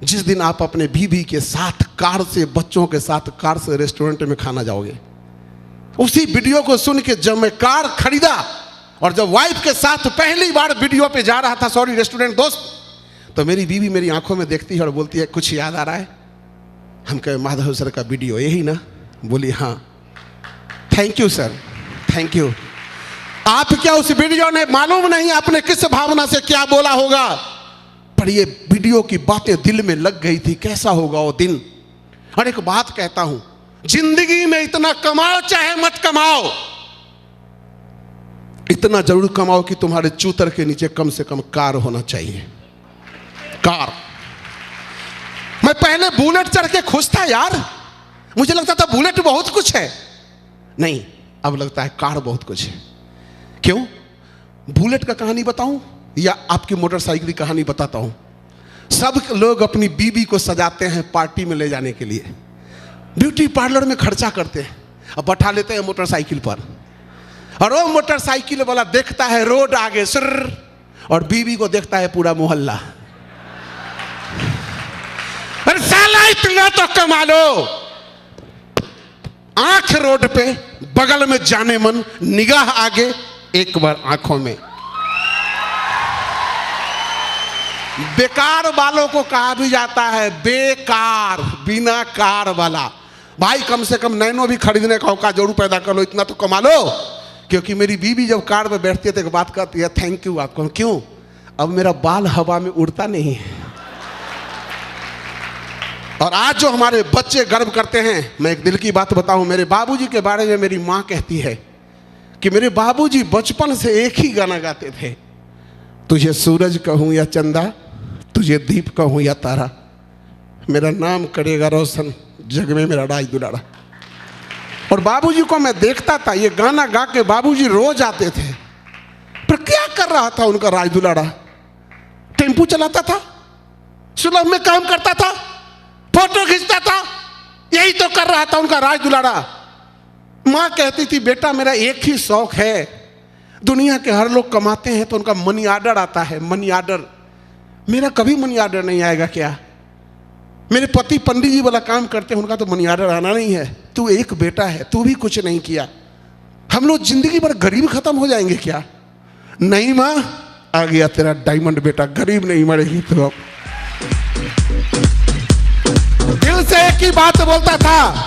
जिस दिन आप अपने बीवी के साथ कार से, बच्चों के साथ कार से रेस्टोरेंट में खाना जाओगे। उसी वीडियो को सुन के जब मैं कार खरीदा और जब वाइफ के साथ पहली बार वीडियो पे जा रहा था, सॉरी रेस्टोरेंट दोस्त, तो मेरी बीवी मेरी आंखों में देखती है और बोलती है कुछ याद आ रहा है। हम कहे माधव सर का वीडियो यही ना, बोली हाँ। Thank you sir, thank you. आप क्या उस वीडियो ने मालूम नहीं आपने किस भावना से क्या बोला होगा, पर ये वीडियो की बातें दिल में लग गई थी। कैसा होगा वो दिन। और एक बात कहता हूं, जिंदगी में इतना कमाओ चाहे मत कमाओ, इतना जरूर कमाओ कि तुम्हारे चूतर के नीचे कम से कम कार होना चाहिए। कार। मैं पहले बुलेट चढ़ के खुश था यार, मुझे लगता था बुलेट बहुत कुछ है, नहीं अब लगता है कार बहुत कुछ है। क्यों? बुलेट का कहानी बताऊं या आपकी मोटरसाइकिल की कहानी बताता हूं। सब लोग अपनी बीबी को सजाते हैं पार्टी में ले जाने के लिए, ब्यूटी पार्लर में खर्चा करते हैं, अब बैठा लेते हैं मोटरसाइकिल पर, और वो मोटरसाइकिल वाला देखता है रोड आगे सुर, और बीबी को देखता है पूरा मोहल्ला। अरे साला इतना तो कमा लो। आंख रोड पे, बगल में जाने मन, निगाह आगे, एक बार आंखों में। बेकार वालों को कहा भी जाता है बेकार, बिना कार वाला। भाई कम से कम नैनो भी खरीदने का औकात जरूर पैदा कर लो, इतना तो कमा लो। क्योंकि मेरी बीवी जब कार में बैठती है तो एक बात कहती है थैंक यू आपको। क्यों? अब मेरा बाल हवा में उड़ता नहीं है। और आज जो हमारे बच्चे गर्व करते हैं, मैं एक दिल की बात बताऊं, मेरे बाबूजी के बारे में मेरी माँ कहती है कि मेरे बाबूजी बचपन से एक ही गाना गाते थे, तुझे सूरज कहूँ या चंदा, तुझे दीप कहूँ या तारा, मेरा नाम करेगा रोशन जग में मेरा राज दुलारा। और बाबूजी को मैं देखता था, ये गाना गा के बाबूजी रोज आते थे, पर क्या कर रहा था उनका राज दुलारा? टेम्पू चलाता था, सुलभ में काम करता था, फोटो खींचता था, यही तो कर रहा था उनका राज दुलारा। माँ कहती थी बेटा मेरा एक ही शौक है, दुनिया के हर लोग कमाते हैं तो उनका मनी आर्डर आता है, मनी आर्डर, मेरा कभी मनी आर्डर नहीं आएगा क्या? मेरे पति पंडित जी वाला काम करते हैं, उनका तो मनी आर्डर आना नहीं है, तू एक बेटा है, तू भी कुछ नहीं किया, हम लोग जिंदगी भर गरीब खत्म हो जाएंगे क्या? नहीं माँ, आ गया तेरा डायमंड बेटा, गरीब नहीं मरेगी तो। अब दिल से एक ही बात बोलता था,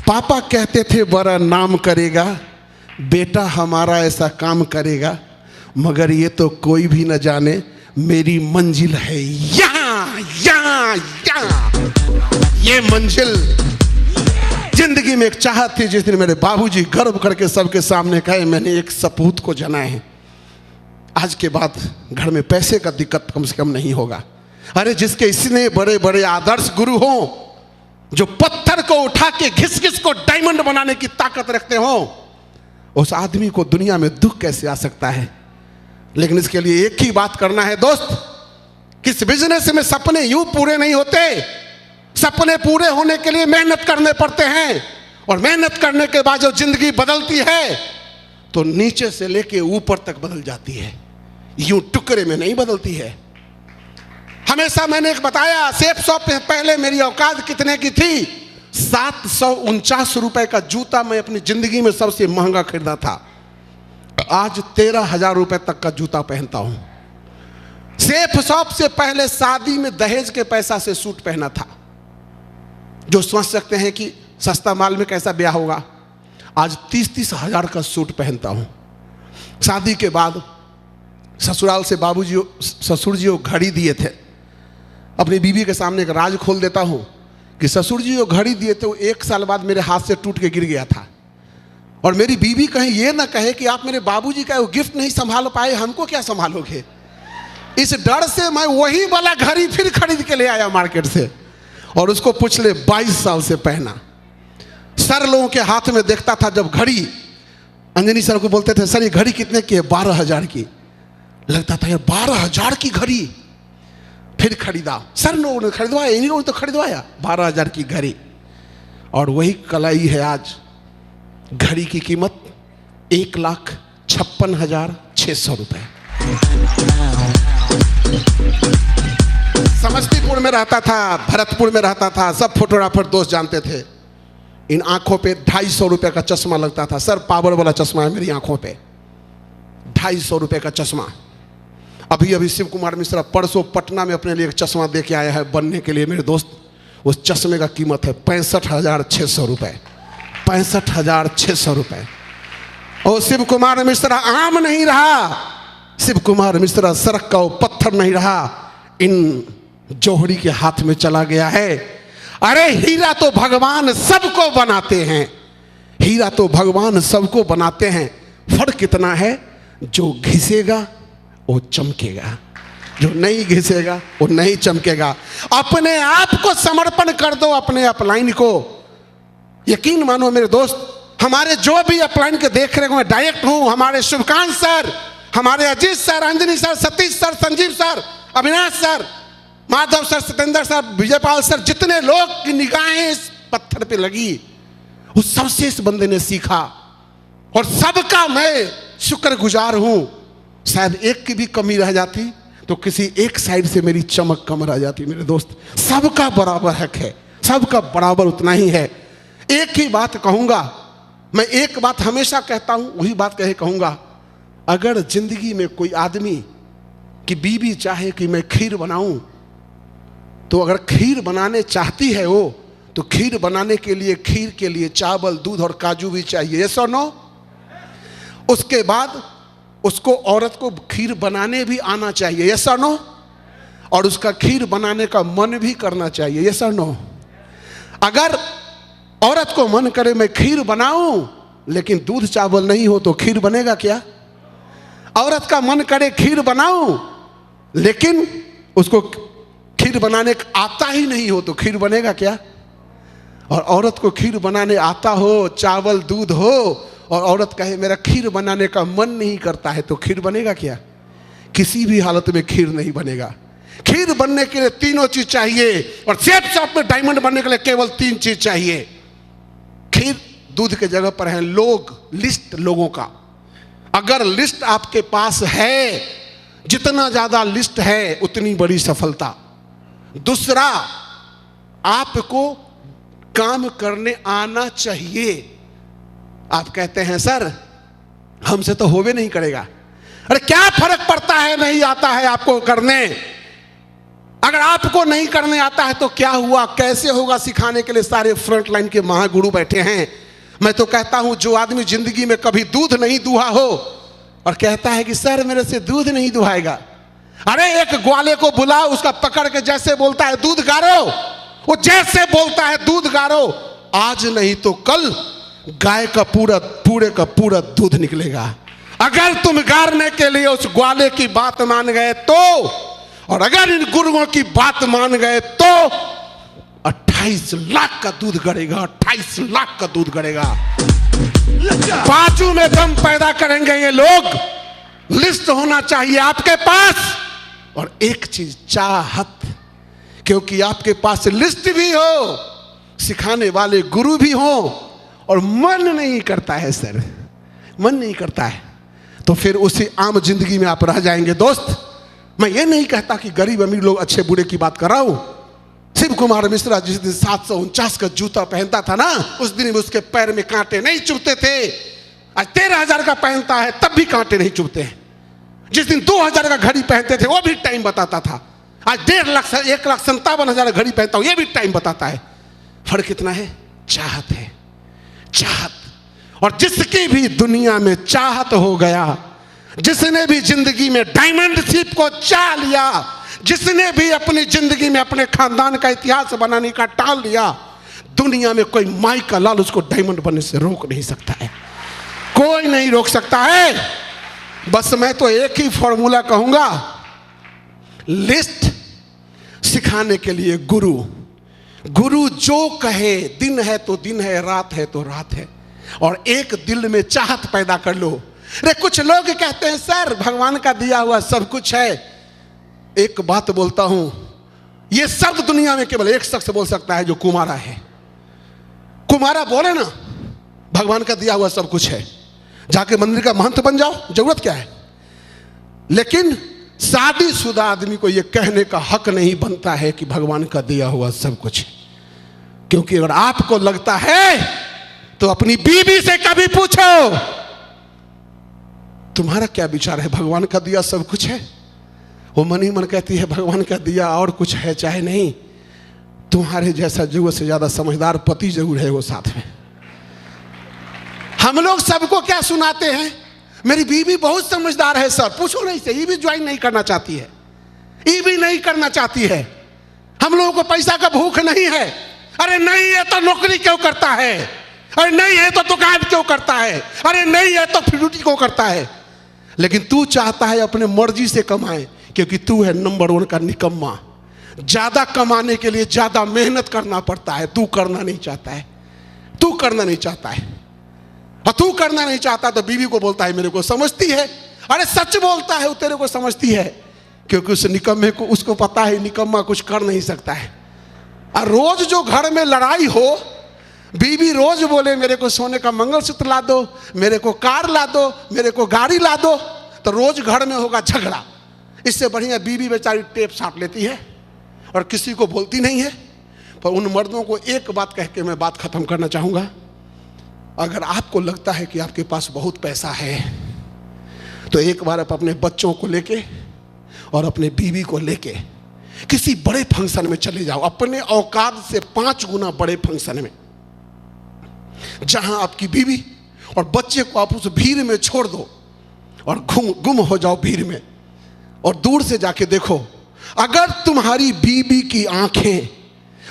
पापा कहते थे बड़ा नाम करेगा, बेटा हमारा ऐसा काम करेगा, मगर ये तो कोई भी न जाने मेरी मंजिल है यहाँ यहाँ यहाँ। ये मंजिल जिंदगी में एक चाहत थी, जिस दिन मेरे बाबूजी गर्व करके सबके सामने कहे मैंने एक सपूत को जना है, आज के बाद घर में पैसे का दिक्कत कम से कम नहीं होगा। अरे जिसके इतने बड़े बड़े आदर्श गुरु हो, जो पत्थर को उठा के घिस घिस को डायमंड बनाने की ताकत रखते हो, उस आदमी को दुनिया में दुख कैसे आ सकता है? लेकिन इसके लिए एक ही बात करना है दोस्त, किस बिजनेस में सपने यूं पूरे नहीं होते, सपने पूरे होने के लिए मेहनत करने पड़ते हैं, और मेहनत करने के बाद जो जिंदगी बदलती है तो नीचे से लेके ऊपर तक बदल जाती है, यूं टुकड़े में नहीं बदलती है। हमेशा मैंने एक बताया, सेफ शॉप पे पहले मेरी औकात कितने की थी? 749 रुपए का जूता मैं अपनी जिंदगी में सबसे महंगा खरीदा था, आज 13,000 रुपए तक का जूता पहनता हूं। सेफ शॉप से पहले शादी में दहेज के पैसा से सूट पहना था, जो समझ सकते हैं कि सस्ता माल में कैसा ब्याह होगा। आज 30-30 हजार का सूट पहनता हूं। शादी के बाद ससुराल से बाबूजी ससुर जी वो घड़ी दिए थे, अपनी बीवी के सामने एक राज खोल देता हूं कि ससुर जी जो घड़ी दिए थे वो 1 साल बाद मेरे हाथ से टूट के गिर गया था, और मेरी बीवी कहीं ये ना कहे कि आप मेरे बाबूजी का वो गिफ्ट नहीं संभाल पाए, हमको क्या संभालोगे? इस डर से मैं वही वाला घड़ी फिर खरीद के ले आया मार्केट से, और उसको पिछले 22 साल से पहना। सर लोगों के हाथ में देखता था जब घड़ी, अंजनी सर को बोलते थे सर ये घड़ी कितने की है? 12,000 की। लगता था यार 12,000 की घड़ी, फिर खरीदा, सर लोगों ने खरीदवाया, इन्हीं लोगों ने तो खरीदवाया 12,000 की घड़ी। और वही कलाई है आज, घड़ी की कीमत 1,56,600 रुपए। समस्तीपुर में रहता था, भरतपुर में रहता था, सब फोटोग्राफर दोस्त जानते थे। इन आंखों पे 250 रुपए का चश्मा लगता था, सर पावर वाला चश्मा है मेरी आंखों पे, 250 रुपए का चश्मा। अभी अभी शिव कुमार मिश्रा परसों पटना में अपने लिए एक चश्मा दे के आया है बनने के लिए मेरे दोस्त, उस चश्मे का कीमत है 65,600 रुपए, 65,600 रुपए। और शिव कुमार मिश्रा आम नहीं रहा, शिव कुमार मिश्रा सड़क का वो पत्थर नहीं रहा, इन जोहरी के हाथ में चला गया है। अरे हीरा तो भगवान सबको बनाते हैं, हीरा तो भगवान सबको बनाते हैं, फर्क कितना है, जो घिसेगा वो चमकेगा, जो नहीं घिसेगा वो नहीं चमकेगा। अपने आप को समर्पण कर दो, अपने अपलाइन को। यकीन मानो मेरे दोस्त, हमारे जो भी अपलाइन के देख रहे हो, मैं डायरेक्ट हूं, हमारे शुभकांत सर, हमारे Ajit sir, Anjani sir, Satish sir, Sanjeev sir, Avinash sir, Madhav sir, Satyendra sir, Vijaypal sir, जितने लोग की निगाहें इस पत्थर पे लगी, उस सबसे इस बंदे ने सीखा, और सबका मैं शुक्रगुजार हूं। शायद एक की भी कमी रह जाती तो किसी एक साइड से मेरी चमक कम रह जाती। मेरे दोस्त, सबका बराबर हक है, सबका बराबर उतना ही है। एक ही बात कहूंगा मैं, एक बात हमेशा कहता हूं, वही बात कहे कहूंगा, अगर जिंदगी में कोई आदमी की बीवी चाहे कि मैं खीर बनाऊं, तो अगर खीर बनाने चाहती है वो, तो खीर बनाने के लिए खीर के लिए चावल, दूध और काजू भी चाहिए, यस और नो? उसके बाद उसको, औरत को खीर बनाने भी आना चाहिए, यस और नो? और उसका खीर बनाने का मन भी करना चाहिए, यस और नो? अगर औरत को मन करे मैं खीर बनाऊं, लेकिन दूध चावल नहीं हो तो खीर बनेगा क्या? औरत का मन करे खीर बनाऊं, लेकिन उसको खीर बनाने आता ही नहीं हो तो खीर बनेगा क्या? और औरत को खीर बनाने आता हो, चावल दूध हो, और औरत कहे मेरा खीर बनाने का मन नहीं करता है, तो खीर बनेगा क्या? किसी भी हालत में खीर नहीं बनेगा। खीर बनने के लिए तीनों चीज चाहिए, और सेफ शॉप में डायमंड बनने के लिए केवल 3 चीज चाहिए। खीर दूध के जगह पर है लोग, लिस्ट लोगों का। अगर लिस्ट आपके पास है, जितना ज्यादा लिस्ट है उतनी बड़ी सफलता। दूसरा, आपको काम करने आना चाहिए। आप कहते हैं सर हमसे तो होवे नहीं करेगा। अरे क्या फर्क पड़ता है नहीं आता है आपको करने? अगर आपको नहीं करने आता है तो क्या हुआ, कैसे होगा? सिखाने के लिए सारे फ्रंट लाइन के महागुरु बैठे हैं। मैं तो कहता हूं जो आदमी जिंदगी में कभी दूध नहीं दुहा हो और कहता है कि सर मेरे से दूध नहीं दुहाएगा, अरे एक ग्वाले को बुलाओ, उसका पकड़ के जैसे बोलता है दूध गारो, वो जैसे बोलता है दूध गारो, आज नहीं तो कल गाय का पूरे का पूरा दूध निकलेगा। अगर तुम गारने के लिए उस ग्वाले की बात मान गए तो, और अगर इन गुरुओं की बात मान गए तो 28 लाख का दूध गड़ेगा, 28 लाख का दूध गड़ेगा। बाजू में दम पैदा करेंगे ये लोग। लिस्ट होना चाहिए आपके पास, और एक चीज चाहत, क्योंकि आपके पास लिस्ट भी हो, सिखाने वाले गुरु भी हो, और मन नहीं करता है सर, मन नहीं करता है, तो फिर उसी आम जिंदगी में आप रह जाएंगे। दोस्त, मैं ये नहीं कहता कि गरीब अमीर लोग अच्छे बुरे की बात कर रहा हूं। शिव कुमार मिश्रा जिस दिन 749 का जूता पहनता था ना, उस दिन भी उसके पैर में कांटे नहीं चुभते थे। आज 13,000 का पहनता है तब भी कांटे नहीं चुभते हैं। जिस दिन 2,000 का घड़ी पहनते थे वो भी टाइम बताता था। आज 1,57,000 घड़ी पहनता हूं, ये भी टाइम बताता है। फर्क कितना है? चाहत है, चाहत। और जिसकी भी दुनिया में चाहत हो गया, जिसने भी जिंदगी में डायमंड शिप को चाह लिया, जिसने भी अपनी जिंदगी में अपने खानदान का इतिहास बनाने का टाल लिया, दुनिया में कोई माई का लाल उसको डायमंड बनने से रोक नहीं सकता है। कोई नहीं रोक सकता है। बस मैं तो एक ही फॉर्मूला कहूंगा, लिस्ट सिखाने के लिए गुरु, गुरु जो कहे, दिन है तो दिन है, रात है तो रात है, और एक दिल में चाहत पैदा कर लो। अरे कुछ लोग कहते हैं सर भगवान का दिया हुआ सब कुछ है। एक बात बोलता हूं, ये शब्द दुनिया में केवल एक शख्स बोल सकता है जो कुमारा है। कुमारा बोले ना भगवान का दिया हुआ सब कुछ है, जाके मंदिर का महंत बन जाओ, जरूरत क्या है। लेकिन शादीशुदा आदमी को यह कहने का हक नहीं बनता है कि भगवान का दिया हुआ सब कुछ है। क्योंकि अगर आपको लगता है तो अपनी बीवी से कभी पूछो तुम्हारा क्या विचार है, भगवान का दिया सब कुछ है? वो मन ही मन कहती है भगवान का दिया और कुछ है चाहे नहीं। तुम्हारे जैसा जरूरत से ज्यादा समझदार पति जरूर है वो साथ में। हम लोग सबको क्या सुनाते हैं, मेरी बीवी बहुत समझदार है सर, पूछो नहीं से, ये भी ज्वाइन नहीं करना चाहती है, ये भी नहीं करना चाहती है। हम लोगों को पैसा का भूख नहीं है। अरे नहीं है तो नौकरी क्यों करता है? अरे नहीं है तो दुकान क्यों करता है? अरे नहीं है तो फ्रूटी क्यों करता है? लेकिन तू चाहता है अपने मर्जी से कमाए, क्योंकि तू है नंबर 1 का निकम्मा। ज्यादा कमाने के लिए ज्यादा मेहनत करना पड़ता है, तू करना नहीं चाहता है, तू करना नहीं चाहता है। और तू करना नहीं चाहता तो बीवी को बोलता है मेरे को समझती है। अरे सच बोलता है वो तेरे को समझती है, क्योंकि उस निकम्मे को उसको पता है निकम्मा कुछ कर नहीं सकता है। और रोज जो घर में लड़ाई हो, बीवी रोज बोले मेरे को सोने का मंगलसूत्र ला दो, मेरे को कार ला दो, मेरे को गाड़ी ला दो, तो रोज घर में होगा झगड़ा। इससे बढ़िया बीवी बेचारी टेप साट लेती है और किसी को बोलती नहीं है। पर उन मर्दों को एक बात कह के मैं बात खत्म करना चाहूंगा, अगर आपको लगता है कि आपके पास बहुत पैसा है तो एक बार आप अपने बच्चों को लेके और अपने बीवी को लेके किसी बड़े फंक्शन में चले जाओ, अपने औकात से 5 गुना बड़े फंक्शन में, जहां आपकी बीवी और बच्चे को आप उस भीड़ में छोड़ दो और गुम हो जाओ भीड़ में, और दूर से जाके देखो, अगर तुम्हारी बीवी की आंखें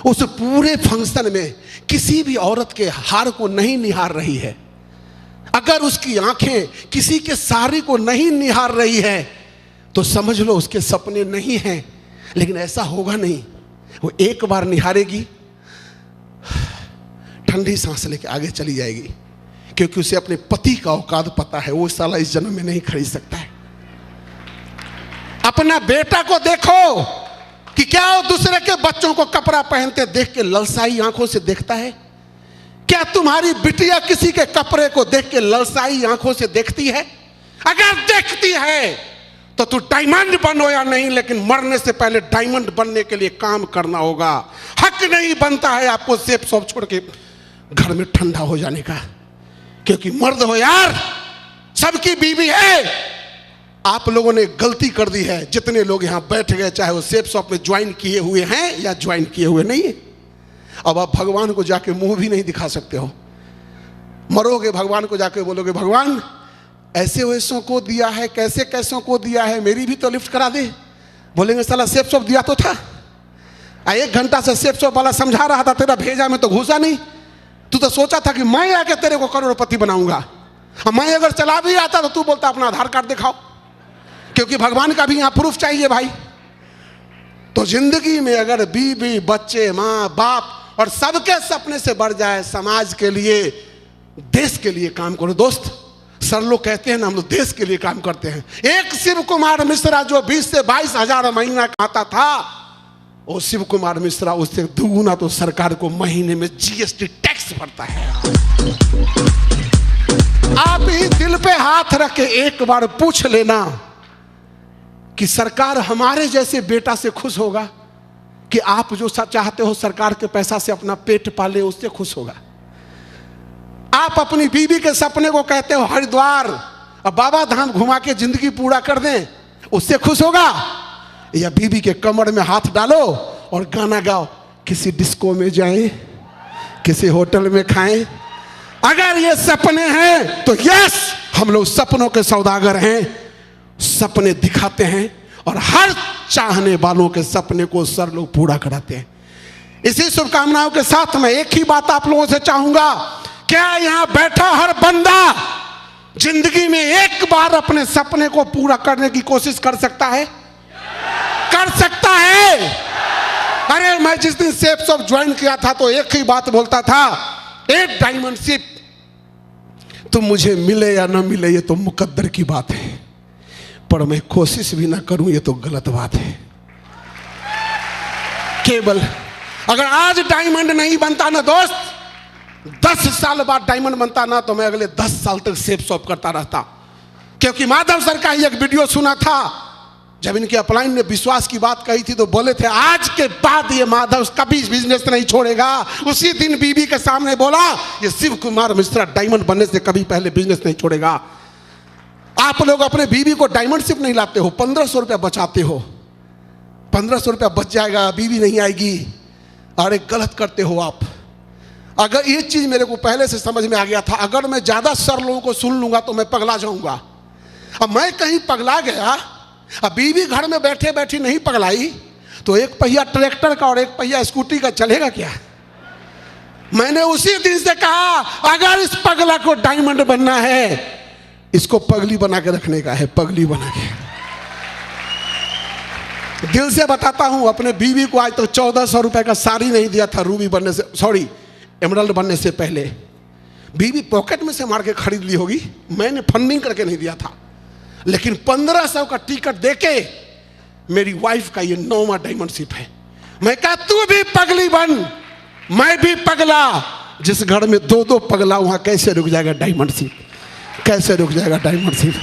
उस पूरे फंक्शन में किसी भी औरत के हार को नहीं निहार रही है अगर उसकी आंखें किसी के सहारे को नहीं निहार रही है तो समझ लो उसके सपने नहीं हैं। लेकिन ऐसा होगा नहीं, वो एक बार निहारेगी, ठंडी सांस लेके आगे चली जाएगी, क्योंकि उसे अपने पति का औकात पता है, वो साला इस जन्म में नहीं खरीद सकता है। अपना बेटा को देखो कि क्या वो दूसरे के बच्चों को कपड़ा पहनते देख के ललसाई आंखों से देखता है? क्या तुम्हारी बिटिया किसी के कपड़े को देख के ललसाई आंखों से देखती है? अगर देखती है तो तू डायमंड बनो या नहीं, लेकिन मरने से पहले डायमंड बनने के लिए काम करना होगा। हक नहीं बनता है आपको सेप सब छोड़ के घर में ठंडा हो जाने का, क्योंकि मर्द हो यार, सबकी बीवी है। आप लोगों ने गलती कर दी है, जितने लोग यहां बैठ गए, चाहे वो सेप शॉप में ज्वाइन किए हुए हैं या ज्वाइन किए हुए नहीं है, अब आप भगवान को जाके मुंह भी नहीं दिखा सकते हो। मरोगे भगवान को जाके बोलोगे, भगवान ऐसे वैसों को दिया है, कैसे कैसों को दिया है, मेरी भी तो लिफ्ट करा दे। बोलेंगे साला सेप शॉप दिया तो था, 1 घंटा से सेप शॉप वाला समझा रहा था, तेरा भेजा में तो घुसा नहीं। तू तो सोचा था कि मैं आके तेरे को करोड़पति बनाऊंगा, मैं अगर चला भी आता तो तू बोलता अपना आधार कार्ड दिखाओ, क्योंकि भगवान का भी यहां प्रूफ चाहिए भाई। तो जिंदगी में अगर बीवी, बच्चे, माँ बाप और सबके सपने से बढ़ जाए, समाज के लिए, देश के लिए काम करो दोस्त। सर लोग कहते हैं ना, हम लोग देश के लिए काम करते हैं। एक शिव कुमार मिश्रा जो 20 से 22 हजार महीना खाता था, वो शिव कुमार मिश्रा उससे दुगुना तो सरकार को महीने में जीएसटी टैक्स भरता है। आप ही दिल पे हाथ रख के एक बार पूछ लेना कि सरकार हमारे जैसे बेटा से खुश होगा कि आप जो चाहते हो सरकार के पैसा से अपना पेट पाले, उससे खुश होगा? आप अपनी बीवी के सपने को कहते हो हरिद्वार और बाबा धाम घुमा के जिंदगी पूरा कर दें, उससे खुश होगा? या बीवी के कमर में हाथ डालो और गाना गाओ, किसी डिस्को में जाएं, किसी होटल में खाएं? अगर ये सपने हैं तो यस, हम लोग सपनों के सौदागर हैं, सपने दिखाते हैं और हर चाहने वालों के सपने को सर लोग पूरा कराते हैं। इसी शुभकामनाओं के साथ मैं एक ही बात आप लोगों से चाहूंगा, क्या यहां बैठा हर बंदा जिंदगी में एक बार अपने सपने को पूरा करने की कोशिश कर सकता है? कर सकता है? अरे मैं जिस दिन सेप शॉप ज्वाइन किया था तो एक ही बात बोलता था, एक डायमंड शिप, तो मुझे मिले या ना मिले ये तो मुकद्दर की बात है, पर मैं कोशिश भी ना करूं ये तो गलत बात है। केवल अगर आज डायमंड नहीं बनता ना दोस्त, 10 साल बाद डायमंड बनता ना, तो मैं अगले 10 साल तक सेप शॉप करता रहता। क्योंकि माधव सर का ही एक वीडियो सुना था, जब इनके अपलाइन ने विश्वास की बात कही थी तो बोले थे आज के बाद ये माधव कभी बिजनेस नहीं छोड़ेगा। उसी दिन बीबी के सामने बोला, ये शिव कुमार मिश्रा डायमंड बनने से कभी पहले बिजनेस नहीं छोड़ेगा। आप लोग अपने बीबी को डायमंड शिप नहीं लाते हो, 1500 रुपया बचाते हो, 1500 रुपया बच जाएगा, बीबी नहीं आएगी। अरे गलत करते हो आप। अगर ये चीज मेरे को पहले से समझ में आ गया था, अगर मैं ज्यादा सर लोगों को सुन लूंगा तो मैं पगला जाऊंगा। अब मैं कहीं पगला गया, अब बीवी घर में बैठे बैठी नहीं पगलाई, तो एक पहिया ट्रैक्टर का और एक पहिया स्कूटी का चलेगा क्या? मैंने उसी दिन से कहा, अगर इस पगला को डायमंड बनना है, इसको पगली बना के रखने का है, पगली बना के। दिल से बताता हूं, अपने बीवी को आज तक 1400 रुपए का साड़ी नहीं दिया था रूबी बनने से, सॉरी एमराल्ड बनने से पहले। बीवी पॉकेट में से मार के खरीद ली होगी, मैंने फंडिंग करके नहीं दिया था। लेकिन 1500 का टिकट देके मेरी वाइफ का ये 9वां डायमंड शिप है। मैं कहा तू भी पगली बन, मैं भी पगला। जिस घर में 2-2 पगला, वहां कैसे रुक जाएगा डायमंड शिप? कैसे रुक जाएगा डायमंड शिप?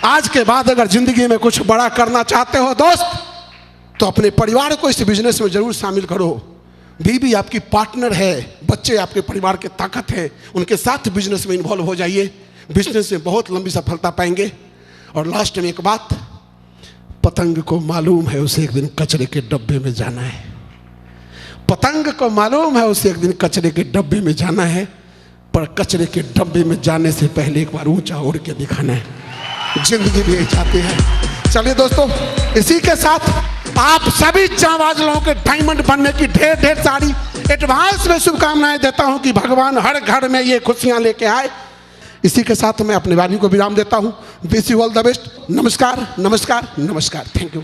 आज के बाद अगर जिंदगी में कुछ बड़ा करना चाहते हो दोस्त, तो अपने परिवार को इस बिजनेस में जरूर शामिल करो। बीवी आपकी पार्टनर है, बच्चे आपके परिवार की ताकत है, उनके साथ बिजनेस में इन्वॉल्व हो जाइए। बिजनेस में बहुत लंबी सफलता पाएंगे। और लास्ट में एक बात, पतंग को मालूम है उसे एक दिन कचरे के डब्बे में जाना है। पतंग को मालूम है उसे एक दिन कचरे के डब्बे में जाना है, पर कचरे के डब्बे में जाने से पहले एक बार ऊंचा उड़ के दिखाना है। जिंदगी भी यही चाहती है। चलिए दोस्तों, इसी के साथ आप सभी जांबाज लोगों के डायमंड बनने की ढेर ढेर सारी एडवांस में शुभकामनाएं देता हूं कि भगवान हर घर में ये खुशियां लेके आए। इसी के साथ मैं अपनी वाणी को विराम देता हूँ। Wish you all the best. नमस्कार, नमस्कार, नमस्कार। Thank you.